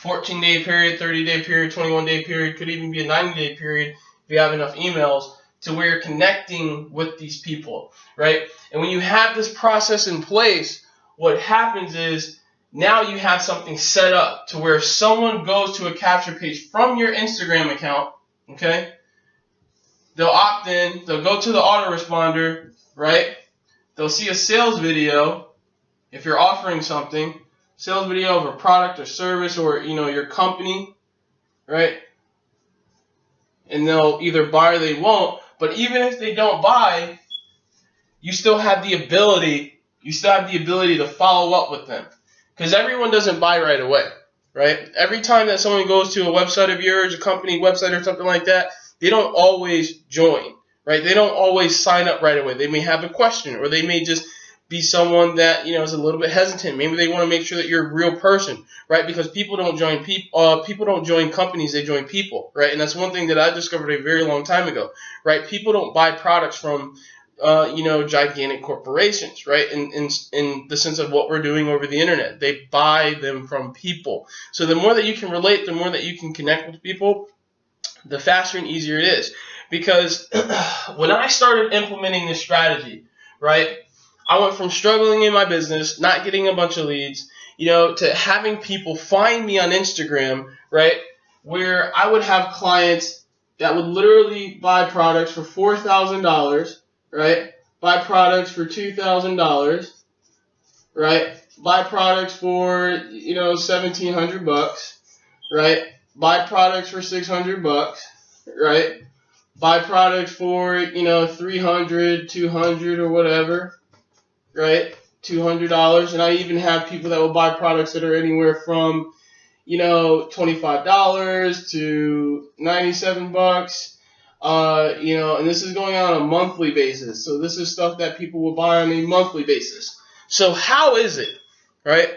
14-day period, 30-day period, 21-day period, could even be a 90-day period if you have enough emails, to where you're connecting with these people, right? And when you have this process in place, what happens is now you have something set up to where if someone goes to a capture page from your Instagram account, okay, they'll opt in, they'll go to the autoresponder, right? They'll see a sales video, if you're offering something, sales video of a product or service or, you know, your company, right? And they'll either buy or they won't. But even if they don't buy, you still have the ability to follow up with them. Because everyone doesn't buy right away, right? Every time that someone goes to a website of yours, a company website or something like that, they don't always join, right? They don't always sign up right away. They may have a question, or they may just be someone that, is a little bit hesitant. Maybe they want to make sure that you're a real person, right? Because people don't join people don't join companies, they join people, right? And that's one thing that I discovered a very long time ago, right? People don't buy products from gigantic corporations, right? In the sense of what we're doing over the internet, they buy them from people. So the more that you can relate, the more that you can connect with people, the faster and easier it is. Because when I started implementing this strategy, right, I went from struggling in my business, not getting a bunch of leads, to having people find me on Instagram, right, where I would have clients that would literally buy products for $4,000, right, buy products for $2,000, right, buy products for, $1,700, right, buy products for $600, right, buy products for, $300, $200 or whatever, right, $200. And I even have people that will buy products that are anywhere from, $25 to $97, and this is going on a monthly basis. So this is stuff that people will buy on a monthly basis. So how is it, right?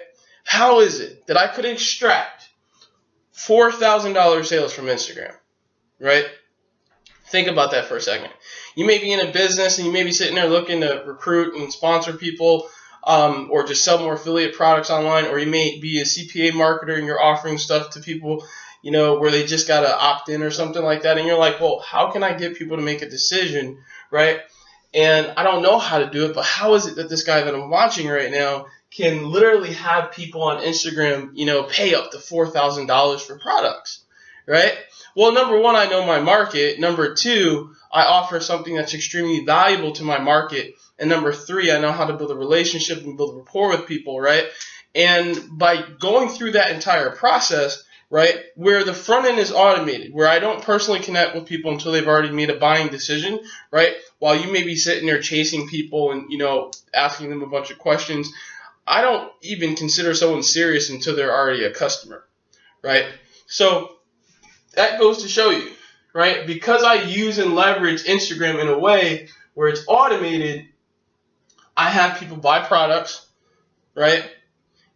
How is it that I could extract $4,000 sales from Instagram, right? Think about that for a second. You may be in a business and you may be sitting there looking to recruit and sponsor people, or just sell more affiliate products online, or you may be a CPA marketer and you're offering stuff to people, where they just got to opt in or something like that. And you're like, well, how can I get people to make a decision, right? And I don't know how to do it, but how is it that this guy that I'm watching right now can literally have people on Instagram, pay up to $4,000 for products, right? Well, number one, I know my market. Number two, I offer something that's extremely valuable to my market. And number three, I know how to build a relationship and build rapport with people, right? And by going through that entire process, right, where the front end is automated, where I don't personally connect with people until they've already made a buying decision, right, while you may be sitting there chasing people and, asking them a bunch of questions, I don't even consider someone serious until they're already a customer, right? So that goes to show you, right, because I use and leverage Instagram in a way where it's automated, I have people buy products, right,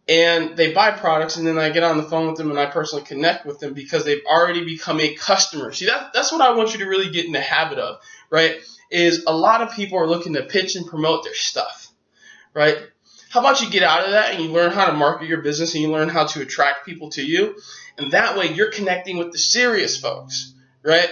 and they buy products, and then I get on the phone with them and I personally connect with them because they've already become a customer. See, that's what I want you to really get in the habit of, right, is a lot of people are looking to pitch and promote their stuff, right? How about you get out of that and you learn how to market your business and you learn how to attract people to you, and that way you're connecting with the serious folks, right?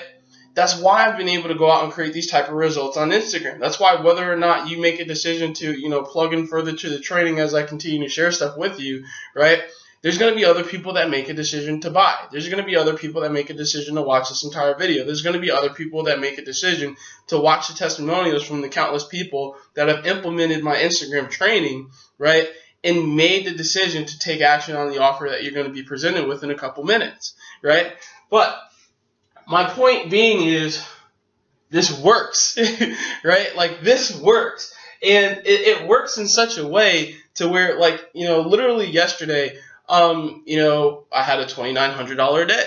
That's why I've been able to go out and create these type of results on Instagram. That's why whether or not you make a decision to, plug in further to the training as I continue to share stuff with you, right, there's going to be other people that make a decision to buy. There's going to be other people that make a decision to watch this entire video. There's going to be other people that make a decision to watch the testimonials from the countless people that have implemented my Instagram training, right, and made the decision to take action on the offer that you're going to be presented with in a couple minutes, right? But my point being is this works, right? Like, this works. And it works in such a way to where, like, literally yesterday, I had a $2,900 day,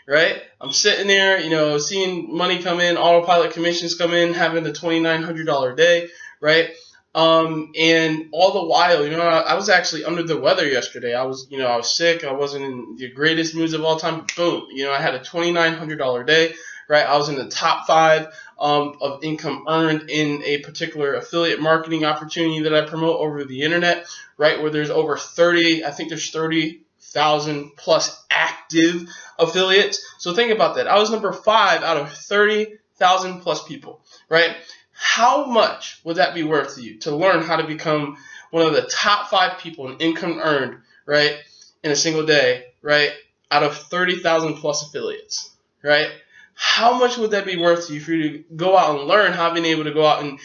right? I'm sitting there, seeing money come in, autopilot commissions come in, having a $2,900 day, right? And all the while, I was actually under the weather yesterday. I was sick. I wasn't in the greatest moods of all time. Boom. I had a $2,900 day, right? I was in the top 5 of income earned in a particular affiliate marketing opportunity that I promote over the internet, right? Where there's over 30,000 plus active affiliates. So think about that. I was number 5 out of 30,000 plus people, right? How much would that be worth to you to learn how to become one of the top 5 people in income earned, right, in a single day, right, out of 30,000 plus affiliates, right? How much would that be worth to you for you to go out and learn how being able to go out and,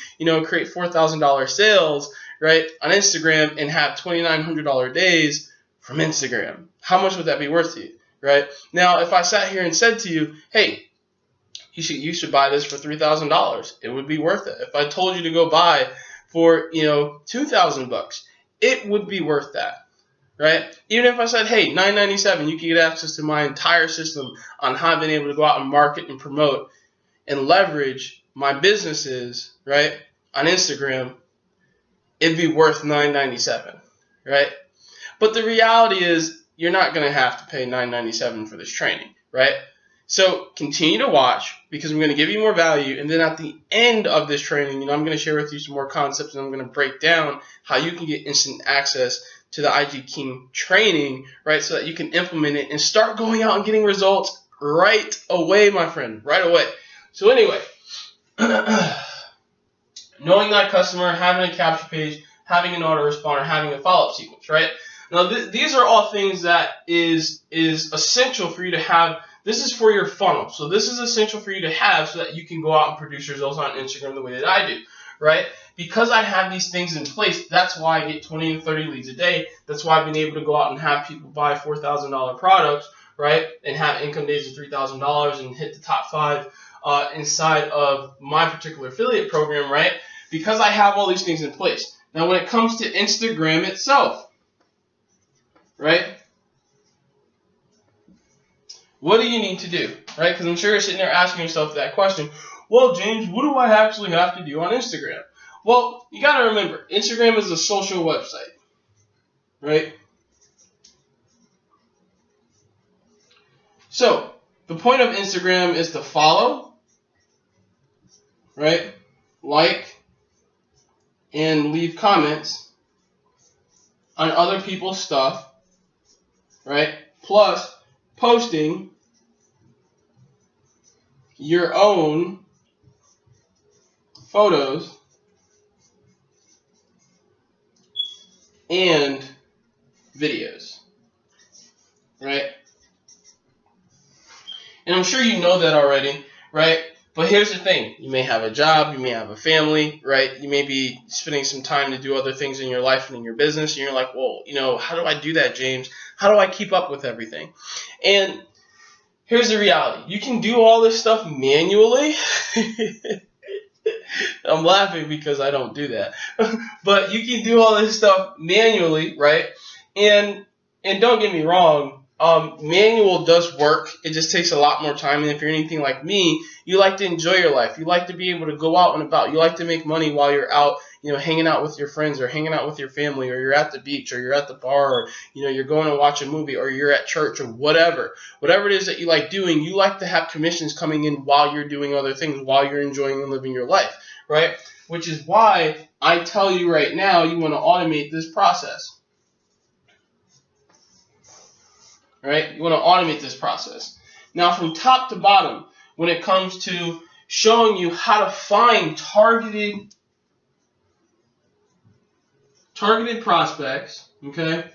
create $4,000 sales, right, on Instagram and have $2,900 days from Instagram? How much would that be worth to you, right? Now, if I sat here and said to you, hey, you should buy this for $3,000, it would be worth it. If I told you to go buy for, $2,000, it would be worth that, right? Even if I said, hey, $9.97, you can get access to my entire system on how I've been able to go out and market and promote and leverage my businesses, right, on Instagram, it'd be worth $9.97, right? But the reality is you're not going to have to pay $9.97 for this training, right? So continue to watch, because I'm going to give you more value, and then at the end of this training, I'm going to share with you some more concepts, and I'm going to break down how you can get instant access to the IG King training, right, so that you can implement it and start going out and getting results right away, my friend, right away. So anyway, knowing that customer, having a capture page, having an autoresponder, having a follow-up sequence, right? Now, these are all things that is essential for you to have. This is for your funnel. So this is essential for you to have so that you can go out and produce results on Instagram the way that I do, right? Because I have these things in place, that's why I get 20 and 30 leads a day. That's why I've been able to go out and have people buy $4,000 products, right? And have income days of $3,000 and hit the top 5 inside of my particular affiliate program, right? Because I have all these things in place. Now, when it comes to Instagram itself, right? What do you need to do, right? Because I'm sure you're sitting there asking yourself that question. Well, James, what do I actually have to do on Instagram? Well, you got to remember, Instagram is a social website, right? So, the point of Instagram is to follow, right? Like, and leave comments on other people's stuff, right? Plus, posting your own photos and videos, right? And I'm sure you know that already, right? But here's the thing. You may have a job, you may have a family, right? You may be spending some time to do other things in your life and in your business, and you're like, well, how do I do that, James? How do I keep up with everything? And here's the reality. You can do all this stuff manually. I'm laughing because I don't do that. But you can do all this stuff manually, right? And don't get me wrong, manual does work. It just takes a lot more time. And if you're anything like me, you like to enjoy your life. You like to be able to go out and about. You like to make money while you're out, hanging out with your friends or hanging out with your family, or you're at the beach or you're at the bar, or, you're going to watch a movie, or you're at church, or whatever. Whatever it is that you like doing, you like to have commissions coming in while you're doing other things, while you're enjoying and living your life, right? Which is why I tell you right now, you want to automate this process. Right? You want to automate this process. Now, from top to bottom, when it comes to showing you how to find targeted prospects, okay?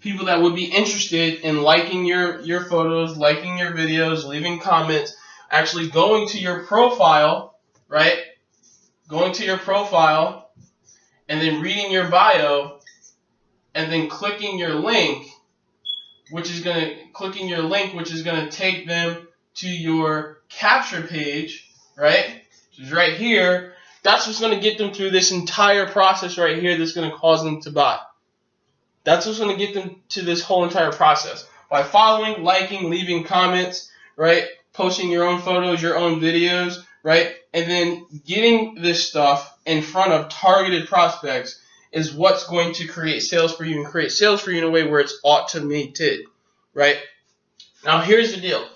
People that would be interested in liking your photos, liking your videos, leaving comments, actually going to your profile, right? Going to your profile and then reading your bio and then clicking your link, which is going to take them to your capture page, right? Which is right here. That's what's going to get them through this entire process right here that's going to cause them to buy. That's what's going to get them to this whole entire process. By following, liking, leaving comments, right? Posting your own photos, your own videos, right? And then getting this stuff in front of targeted prospects is what's going to create sales for you, and create sales for you in a way where it's automated, right? Now, here's the deal.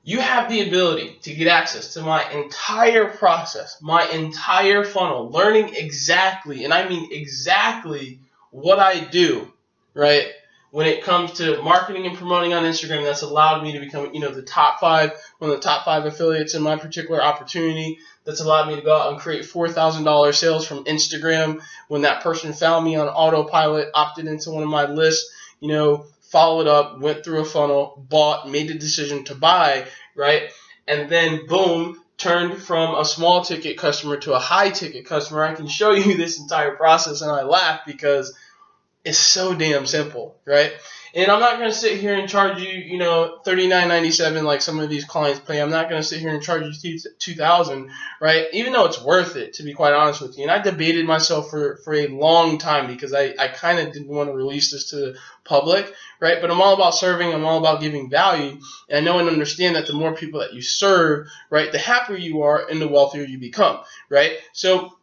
You have the ability to get access to my entire process, my entire funnel, learning exactly, and I mean exactly, what I do, right? When it comes to marketing and promoting on Instagram, that's allowed me to become, the top 5, one of the top 5 affiliates in my particular opportunity. That's allowed me to go out and create $4,000 sales from Instagram when that person found me on autopilot, opted into one of my lists, followed up, went through a funnel, bought, made the decision to buy, right? And then, boom, turned from a small ticket customer to a high ticket customer. I can show you this entire process, and I laugh because it's so damn simple, right? And I'm not going to sit here and charge you, $39.97 like some of these clients pay. I'm not going to sit here and charge you $2,000, right? Even though it's worth it, to be quite honest with you. And I debated myself for a long time because I kind of didn't want to release this to the public, right? But I'm all about serving. I'm all about giving value. And I know and understand that the more people that you serve, right, the happier you are and the wealthier you become, right? So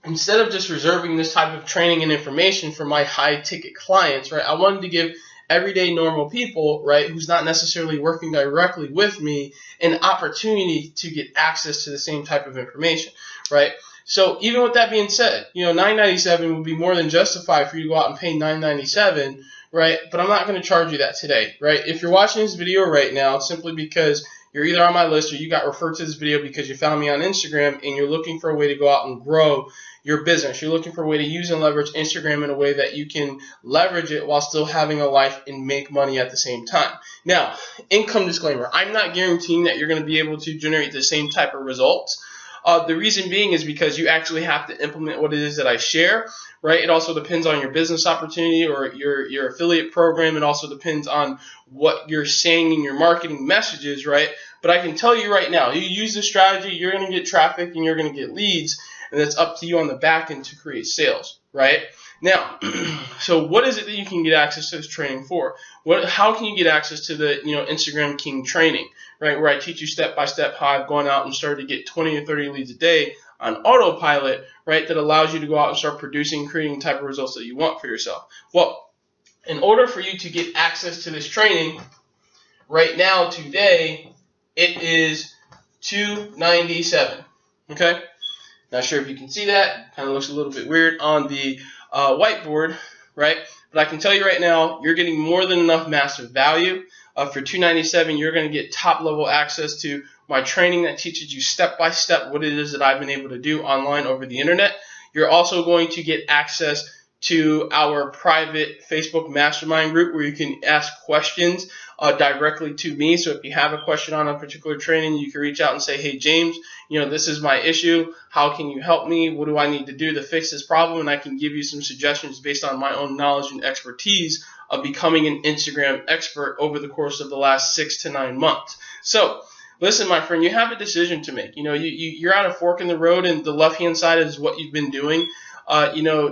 instead of just reserving this type of training and information for my high ticket clients, right, I wanted to give everyday normal people, right, who's not necessarily working directly with me, an opportunity to get access to the same type of information, right? So even with that being said, $9.97 would be more than justified for you to go out and pay $9.97, right? But I'm not going to charge you that today, right? If you're watching this video right now, simply because you're either on my list or you got referred to this video because you found me on Instagram and you're looking for a way to go out and grow your business. You're looking for a way to use and leverage Instagram in a way that you can leverage it while still having a life and make money at the same time. Now, income disclaimer. I'm not guaranteeing that you're going to be able to generate the same type of results. The reason being is because you actually have to implement what it is that I share, right? It also depends on your business opportunity or your affiliate program. It also depends on what you're saying in your marketing messages, right? But I can tell you right now, you use this strategy, you're going to get traffic and you're going to get leads, and it's up to you on the back end to create sales, right? Now, so what is it that you can get access to this training for? How can you get access to the Instagram King training, right? Where I teach you step by step how I've gone out and started to get 20 or 30 leads a day on autopilot, right? That allows you to go out and start producing, creating the type of results that you want for yourself. Well, in order for you to get access to this training, right now today, it is $297. Okay. Not sure if you can see that. Kind of looks a little bit weird on the whiteboard, right? But I can tell you right now, you're getting more than enough massive value. For $297, you're going to get top-level access to my training that teaches you step-by-step what it is that I've been able to do online over the internet. You're also going to get access to our private Facebook mastermind group where you can ask questions directly to me. So if you have a question on a particular training, you can reach out and say, hey, James, this is my issue. How can you help me? What do I need to do to fix this problem? And I can give you some suggestions based on my own knowledge and expertise of becoming an Instagram expert over the course of the last 6 to 9 months. So listen, my friend, you have a decision to make. You're at a fork in the road, and the left-hand side is what you've been doing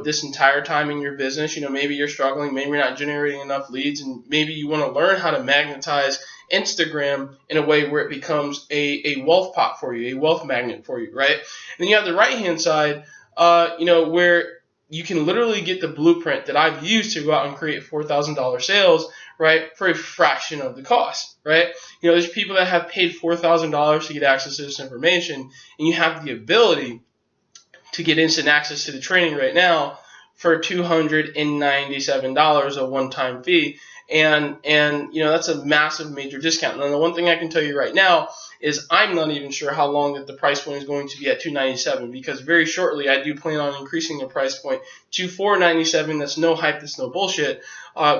this entire time in your business. Maybe you're struggling, maybe you're not generating enough leads, and maybe you want to learn how to magnetize Instagram in a way where it becomes a wealth pot for you, a wealth magnet for you, right? And then you have the right-hand side, where you can literally get the blueprint that I've used to go out and create $4,000 sales, right, for a fraction of the cost, right? There's people that have paid $4,000 to get access to this information, and you have the ability to get instant access to the training right now for $297, a one-time fee. And that's a massive major discount. Now, the one thing I can tell you right now is I'm not even sure how long that the price point is going to be at $297, because very shortly I do plan on increasing the price point to $497. That's no hype, that's no bullshit.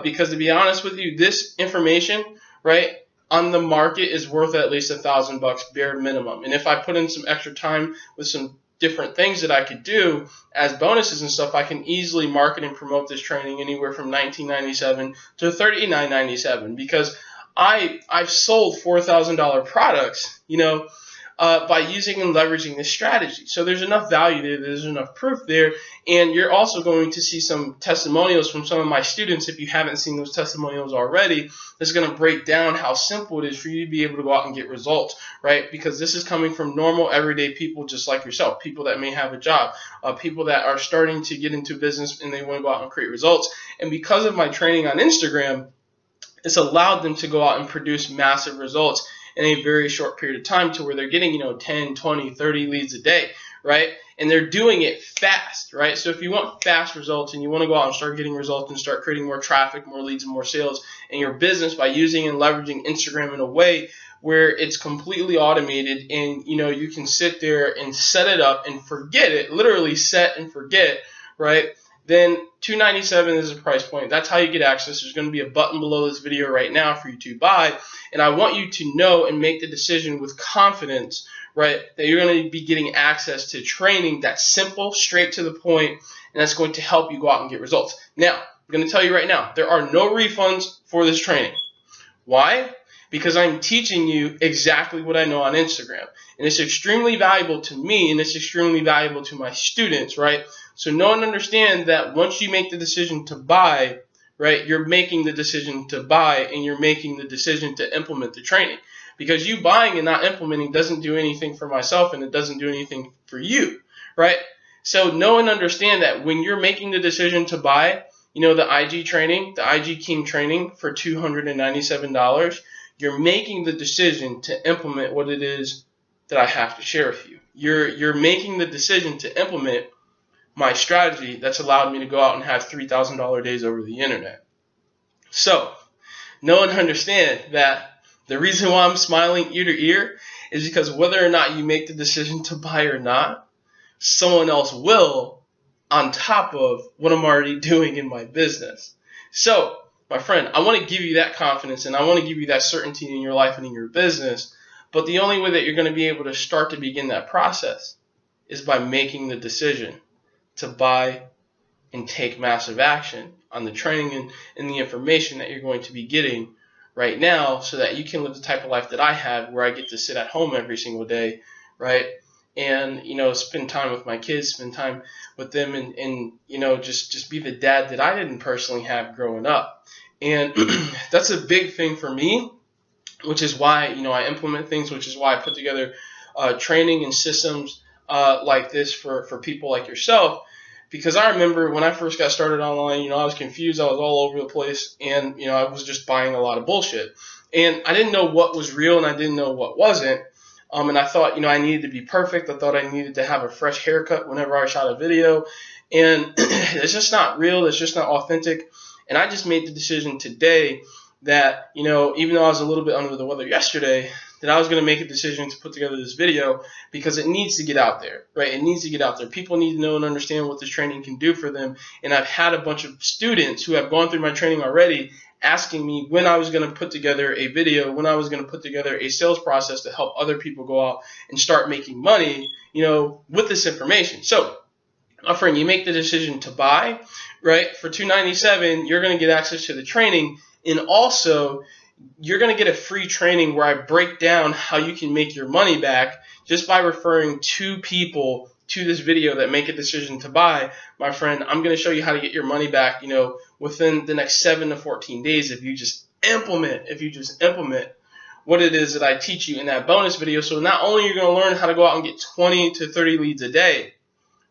Because to be honest with you, this information, right, on the market is worth at least $1,000 bare minimum. And if I put in some extra time with some different things that I could do as bonuses and stuff, I can easily market and promote this training anywhere from $19.97 to $39.97, because I've sold $4,000 products, by using and leveraging this strategy. So there's enough value there, there's enough proof there, and you're also going to see some testimonials from some of my students, if you haven't seen those testimonials already, that's going to break down how simple it is for you to be able to go out and get results, right? Because this is coming from normal, everyday people just like yourself, people that may have a job, people that are starting to get into business and they want to go out and create results. And because of my training on Instagram, it's allowed them to go out and produce massive results in a very short period of time, to where they're getting 10, 20, 30 leads a day, right? And they're doing it fast, right? So if you want fast results and you want to go out and start getting results and start creating more traffic, more leads, and more sales in your business by using and leveraging Instagram in a way where it's completely automated, and you can sit there and set it up and forget it, literally set and forget, right? Then $297 is the price point. That's how you get access. There's going to be a button below this video right now for you to buy. And I want you to know and make the decision with confidence, right, that you're going to be getting access to training that's simple, straight to the point, and that's going to help you go out and get results. Now, I'm going to tell you right now, there are no refunds for this training. Why? Because I'm teaching you exactly what I know on Instagram. And it's extremely valuable to me, and it's extremely valuable to my students, right? So know and understand that once you make the decision to buy, right, you're making the decision to buy, and you're making the decision to implement the training. Because you buying and not implementing doesn't do anything for myself, and it doesn't do anything for you, right? So know and understand that when you're making the decision to buy, the IG training, the IG King training for $297, you're making the decision to implement what it is that I have to share with you. You're making the decision to implement my strategy that's allowed me to go out and have $3,000 days over the internet. So know and understand that the reason why I'm smiling ear to ear is because whether or not you make the decision to buy or not, someone else will, on top of what I'm already doing in my business. So, my friend, I want to give you that confidence and I want to give you that certainty in your life and in your business. But the only way that you're going to be able to start to begin that process is by making the decision to buy and take massive action on the training and the information that you're going to be getting right now, so that you can live the type of life that I have, where I get to sit at home every single day, right? And, spend time with my kids, spend time with them, and just be the dad that I didn't personally have growing up. And that's a big thing for me, which is why, I implement things, which is why I put together training and systems like this for people like yourself. Because I remember when I first got started online, I was confused. I was all over the place, and, I was just buying a lot of bullshit. And I didn't know what was real, and I didn't know what wasn't. And I thought, I needed to be perfect. I thought I needed to have a fresh haircut whenever I shot a video. And it's just not real. It's just not authentic. And I just made the decision today that, even though I was a little bit under the weather yesterday, that I was going to make a decision to put together this video because it needs to get out there, right? It needs to get out there. People need to know and understand what this training can do for them. And I've had a bunch of students who have gone through my training already asking me when I was going to put together a video, when I was going to put together a sales process to help other people go out and start making money, with this information. So, my friend, you make the decision to buy, right? For $297, you're going to get access to the training, and also you're going to get a free training where I break down how you can make your money back just by referring 2 people to this video that make a decision to buy. My friend, I'm going to show you how to get your money back, within the next 7 to 14 days if you just implement what it is that I teach you in that bonus video. So not only are you going to learn how to go out and get 20 to 30 leads a day,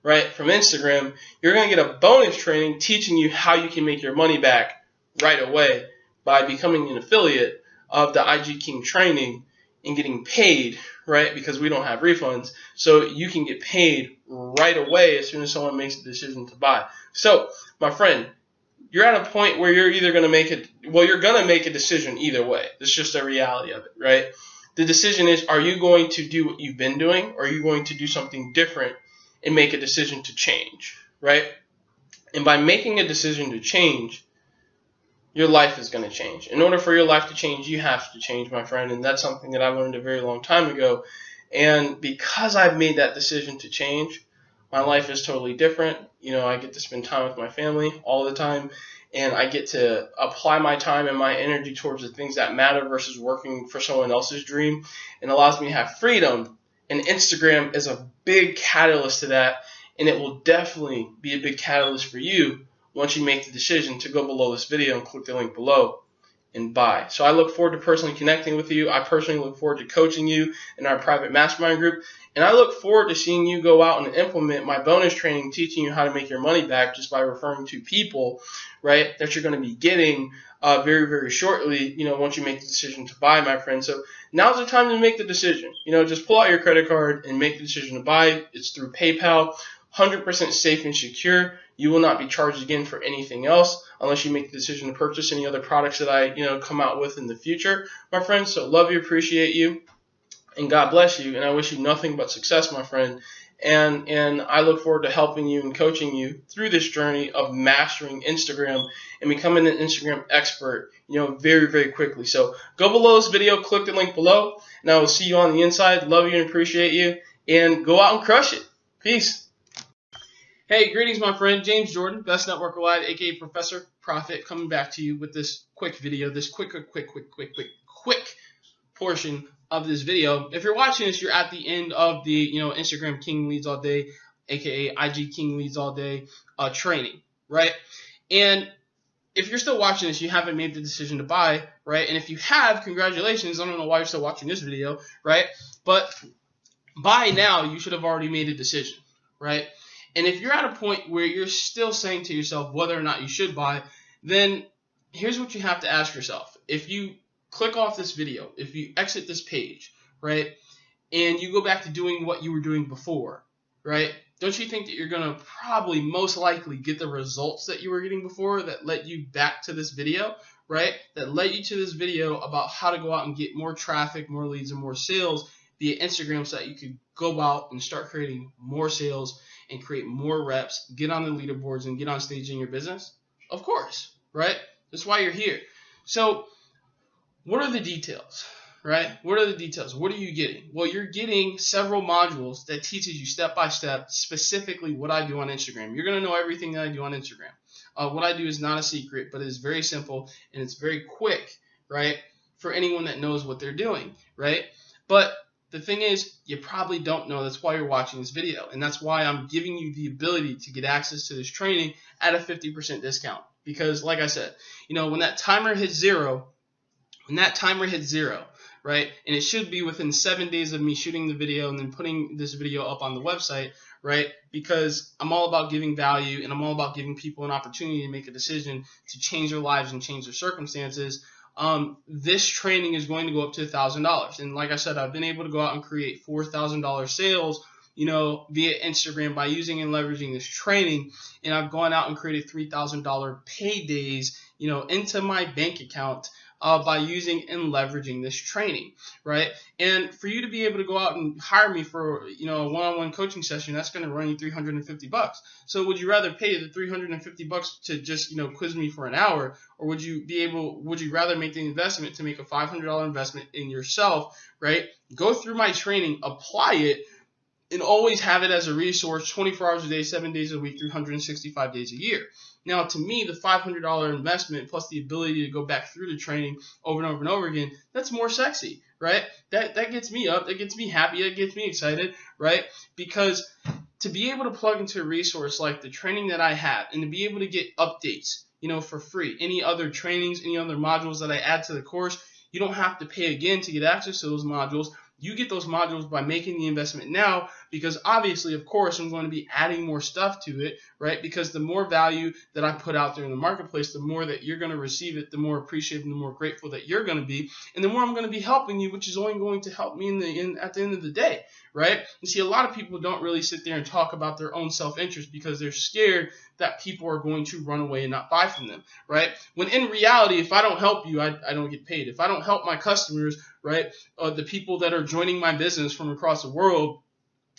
right, from Instagram, you're going to get a bonus training teaching you how you can make your money back right away by becoming an affiliate of the IG King training and getting paid, right, because we don't have refunds. So you can get paid right away as soon as someone makes a decision to buy. So, my friend, you're at a point where you're either going to make it, you're going to make a decision either way. It's just a reality of it, right? The decision is, are you going to do what you've been doing, or are you going to do something different and make a decision to change, right? And by making a decision to change, your life is going to change. In order for your life to change, you have to change, my friend, and that's something that I learned a very long time ago. And because I've made that decision to change, my life is totally different. I get to spend time with my family all the time, and I get to apply my time and my energy towards the things that matter versus working for someone else's dream, and allows me to have freedom. And Instagram is a big catalyst to that, and it will definitely be a big catalyst for you once you make the decision to go below this video and click the link below and buy. So I look forward to personally connecting with you. I personally look forward to coaching you in our private mastermind group. And I look forward to seeing you go out and implement my bonus training teaching you how to make your money back just by referring to people, right, that you're going to be getting very, very shortly, once you make the decision to buy, my friend. So now's the time to make the decision. Just pull out your credit card and make the decision to buy. It's through PayPal, 100% safe and secure. You will not be charged again for anything else unless you make the decision to purchase any other products that I, come out with in the future, my friend. So love you, appreciate you, and God bless you. And I wish you nothing but success, my friend. And I look forward to helping you and coaching you through this journey of mastering Instagram and becoming an Instagram expert, very, very quickly. So go below this video, click the link below, and I will see you on the inside. Love you and appreciate you. And go out and crush it. Peace. Hey, greetings, my friend. James Jordan, Best Network Alive, aka Professor Profit, coming back to you with this quick video, this quick portion of this video. If you're watching this, you're at the end of the, Instagram King Leads All Day, aka IG King Leads All Day training, right? And if you're still watching this, you haven't made the decision to buy, right? And if you have, congratulations. I don't know why you're still watching this video, right? But by now, you should have already made a decision, right? And if you're at a point where you're still saying to yourself whether or not you should buy, then here's what you have to ask yourself. If you click off this video, if you exit this page, right, and you go back to doing what you were doing before, right, don't you think that you're going to probably most likely get the results that you were getting before that led you back to this video, right, that led you to this video about how to go out and get more traffic, more leads, and more sales via Instagram so that you could go out and start creating more sales and create more reps, get on the leaderboards, and get on stage in your business? Of course, right? That's why you're here. So what are the details, right? What are the details? What are you getting? Well, you're getting several modules that teaches you step by step specifically what I do on Instagram. You're going to know everything that I do on Instagram. What I do is not a secret, but it's very simple and it's very quick, right, for anyone that knows what they're doing, right? But the thing is, you probably don't know. That's why you're watching this video, and that's why I'm giving you the ability to get access to this training at a 50% discount. Because, like I said, when that timer hits zero, right, and it should be within 7 days of me shooting the video and then putting this video up on the website, right, because I'm all about giving value and I'm all about giving people an opportunity to make a decision to change their lives and change their circumstances. This training is going to go up to $1,000. And like I said, I've been able to go out and create $4,000 sales, via Instagram by using and leveraging this training. And I've gone out and created $3,000 paydays, into my bank account by using and leveraging this training, right? And for you to be able to go out and hire me for, a one-on-one coaching session, that's going to run you $350. So would you rather pay the $350 to just, quiz me for an hour, or would you rather make the investment to make a $500 investment in yourself, right? Go through my training, apply it, and always have it as a resource 24 hours a day, 7 days a week, 365 days a year. Now, to me, the $500 investment plus the ability to go back through the training over and over and over again, that's more sexy, right? That gets me up, that gets me happy, that gets me excited, right? Because to be able to plug into a resource like the training that I have and to be able to get updates, for free, any other trainings, any other modules that I add to the course, you don't have to pay again to get access to those modules. You get those modules by making the investment now, because obviously, of course, I'm going to be adding more stuff to it, right? Because the more value that I put out there in the marketplace, the more that you're going to receive it, the more appreciative and the more grateful that you're going to be, and the more I'm going to be helping you, which is only going to help me at the end of the day, right? You see, a lot of people don't really sit there and talk about their own self-interest because they're scared that people are going to run away and not buy from them, right? When in reality, if I don't help you, I don't get paid. If I don't help my customers, right, the people that are joining my business from across the world,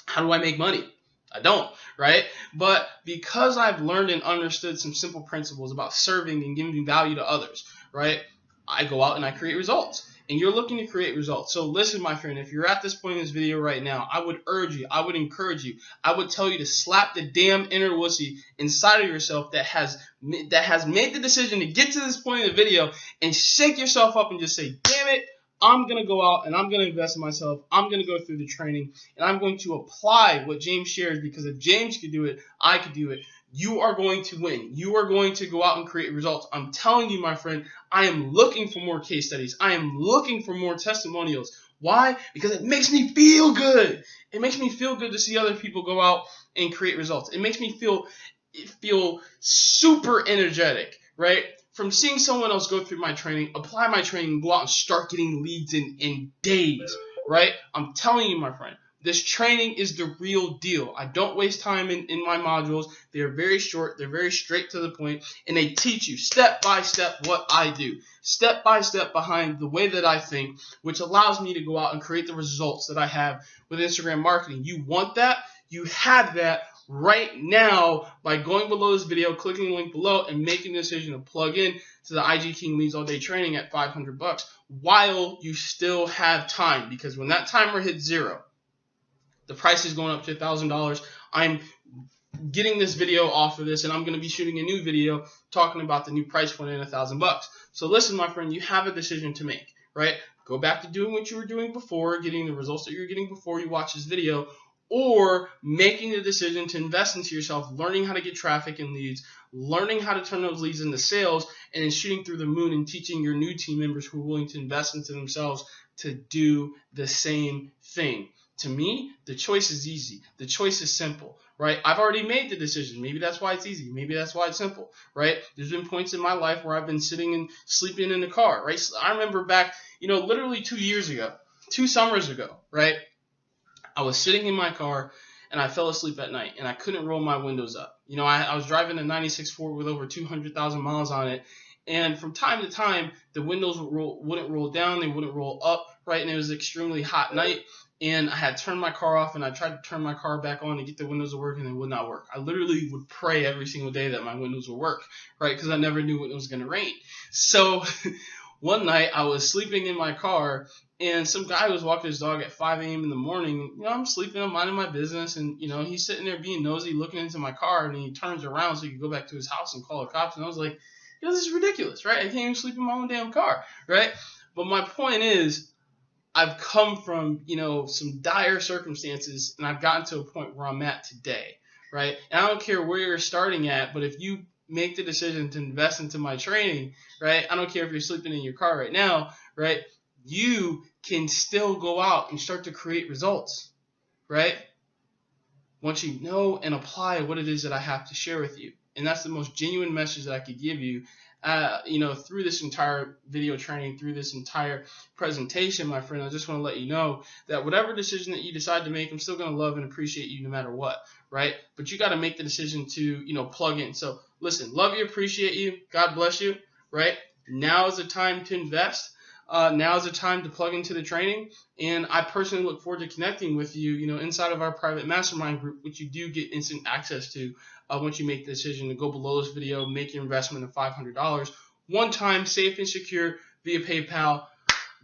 how do I make money? I don't, right? But because I've learned and understood some simple principles about serving and giving value to others, right, I go out and I create results. And you're looking to create results. So listen, my friend, if you're at this point in this video right now, I would urge you, I would encourage you, I would tell you to slap the damn inner wussy inside of yourself that has made the decision to get to this point in the video and shake yourself up and just say, damn it, I'm going to go out and I'm going to invest in myself. I'm going to go through the training and I'm going to apply what James shares, because if James could do it, I could do it. You are going to win. You are going to go out and create results. I'm telling you, my friend, I am looking for more case studies. I am looking for more testimonials. Why? Because it makes me feel good. It makes me feel good to see other people go out and create results. It makes me feel super energetic, right? From seeing someone else go through my training, apply my training, go out and start getting leads in days, right? I'm telling you, my friend, this training is the real deal. I don't waste time in my modules. They are very short. They're very straight to the point. And they teach you step by step what I do. Step by step behind the way that I think, which allows me to go out and create the results that I have with Instagram marketing. You want that? You have that right now by going below this video, clicking the link below, and making the decision to plug in to the IG King Leads All Day training at $500 while you still have time. Because when that timer hits zero, the price is going up to $1,000. I'm getting this video off of this, and I'm going to be shooting a new video talking about the new price point at $1,000. So listen, my friend, you have a decision to make, right? Go back to doing what you were doing before, getting the results that you're getting before you watch this video, or making the decision to invest into yourself, learning how to get traffic and leads, learning how to turn those leads into sales, and then shooting through the moon and teaching your new team members who are willing to invest into themselves to do the same thing. to me, the choice is easy. The choice is simple, right? I've already made the decision. Maybe that's why it's easy. Maybe that's why it's simple, right? There's been points in my life where I've been sitting and sleeping in the car, right? I remember back, literally 2 years ago, 2 summers ago, right? I was sitting in my car and I fell asleep at night and I couldn't roll my windows up. I was driving a 96 Ford with over 200,000 miles on it. And from time to time, the windows wouldn't roll down, they wouldn't roll up, right? And it was an extremely hot night. And I had turned my car off and I tried to turn my car back on to get the windows to work and it would not work. I literally would pray every single day that my windows would work, right? Because I never knew when it was going to rain. So one night I was sleeping in my car and some guy was walking his dog at 5 a.m. in the morning. I'm sleeping, I'm minding my business, and he's sitting there being nosy, looking into my car, and he turns around so he could go back to his house and call the cops. And I was like, this is ridiculous, right? I can't even sleep in my own damn car, right? But my point is, I've come from, some dire circumstances, and I've gotten to a point where I'm at today, right? And I don't care where you're starting at, but if you make the decision to invest into my training, right? I don't care if you're sleeping in your car right now, right? You can still go out and start to create results, right? Once you know and apply what it is that I have to share with you. And that's the most genuine message that I could give you, through this entire video training, through this entire presentation, my friend. I just want to let you know that whatever decision that you decide to make, I'm still going to love and appreciate you no matter what, right? But you got to make the decision to, plug in. So listen, love you, appreciate you. God bless you, right? Now is the time to invest. Now is the time to plug into the training, and I personally look forward to connecting with you, inside of our private mastermind group, which you do get instant access to once you make the decision to go below this video, make your investment of $500, one time, safe and secure via PayPal,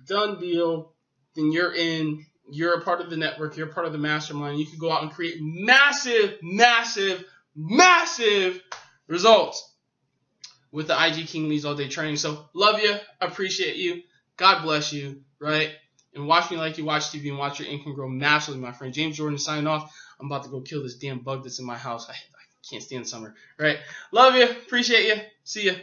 done deal. Then you're in, you're a part of the network, you're a part of the mastermind. You can go out and create massive, massive, massive results with the IG King Leads All Day training. So love you, appreciate you. God bless you, right? And watch me like you watch TV and watch your income grow massively, my friend. James Jordan signing off. I'm about to go kill this damn bug that's in my house. I can't stand summer, right? Love you. Appreciate you. See ya.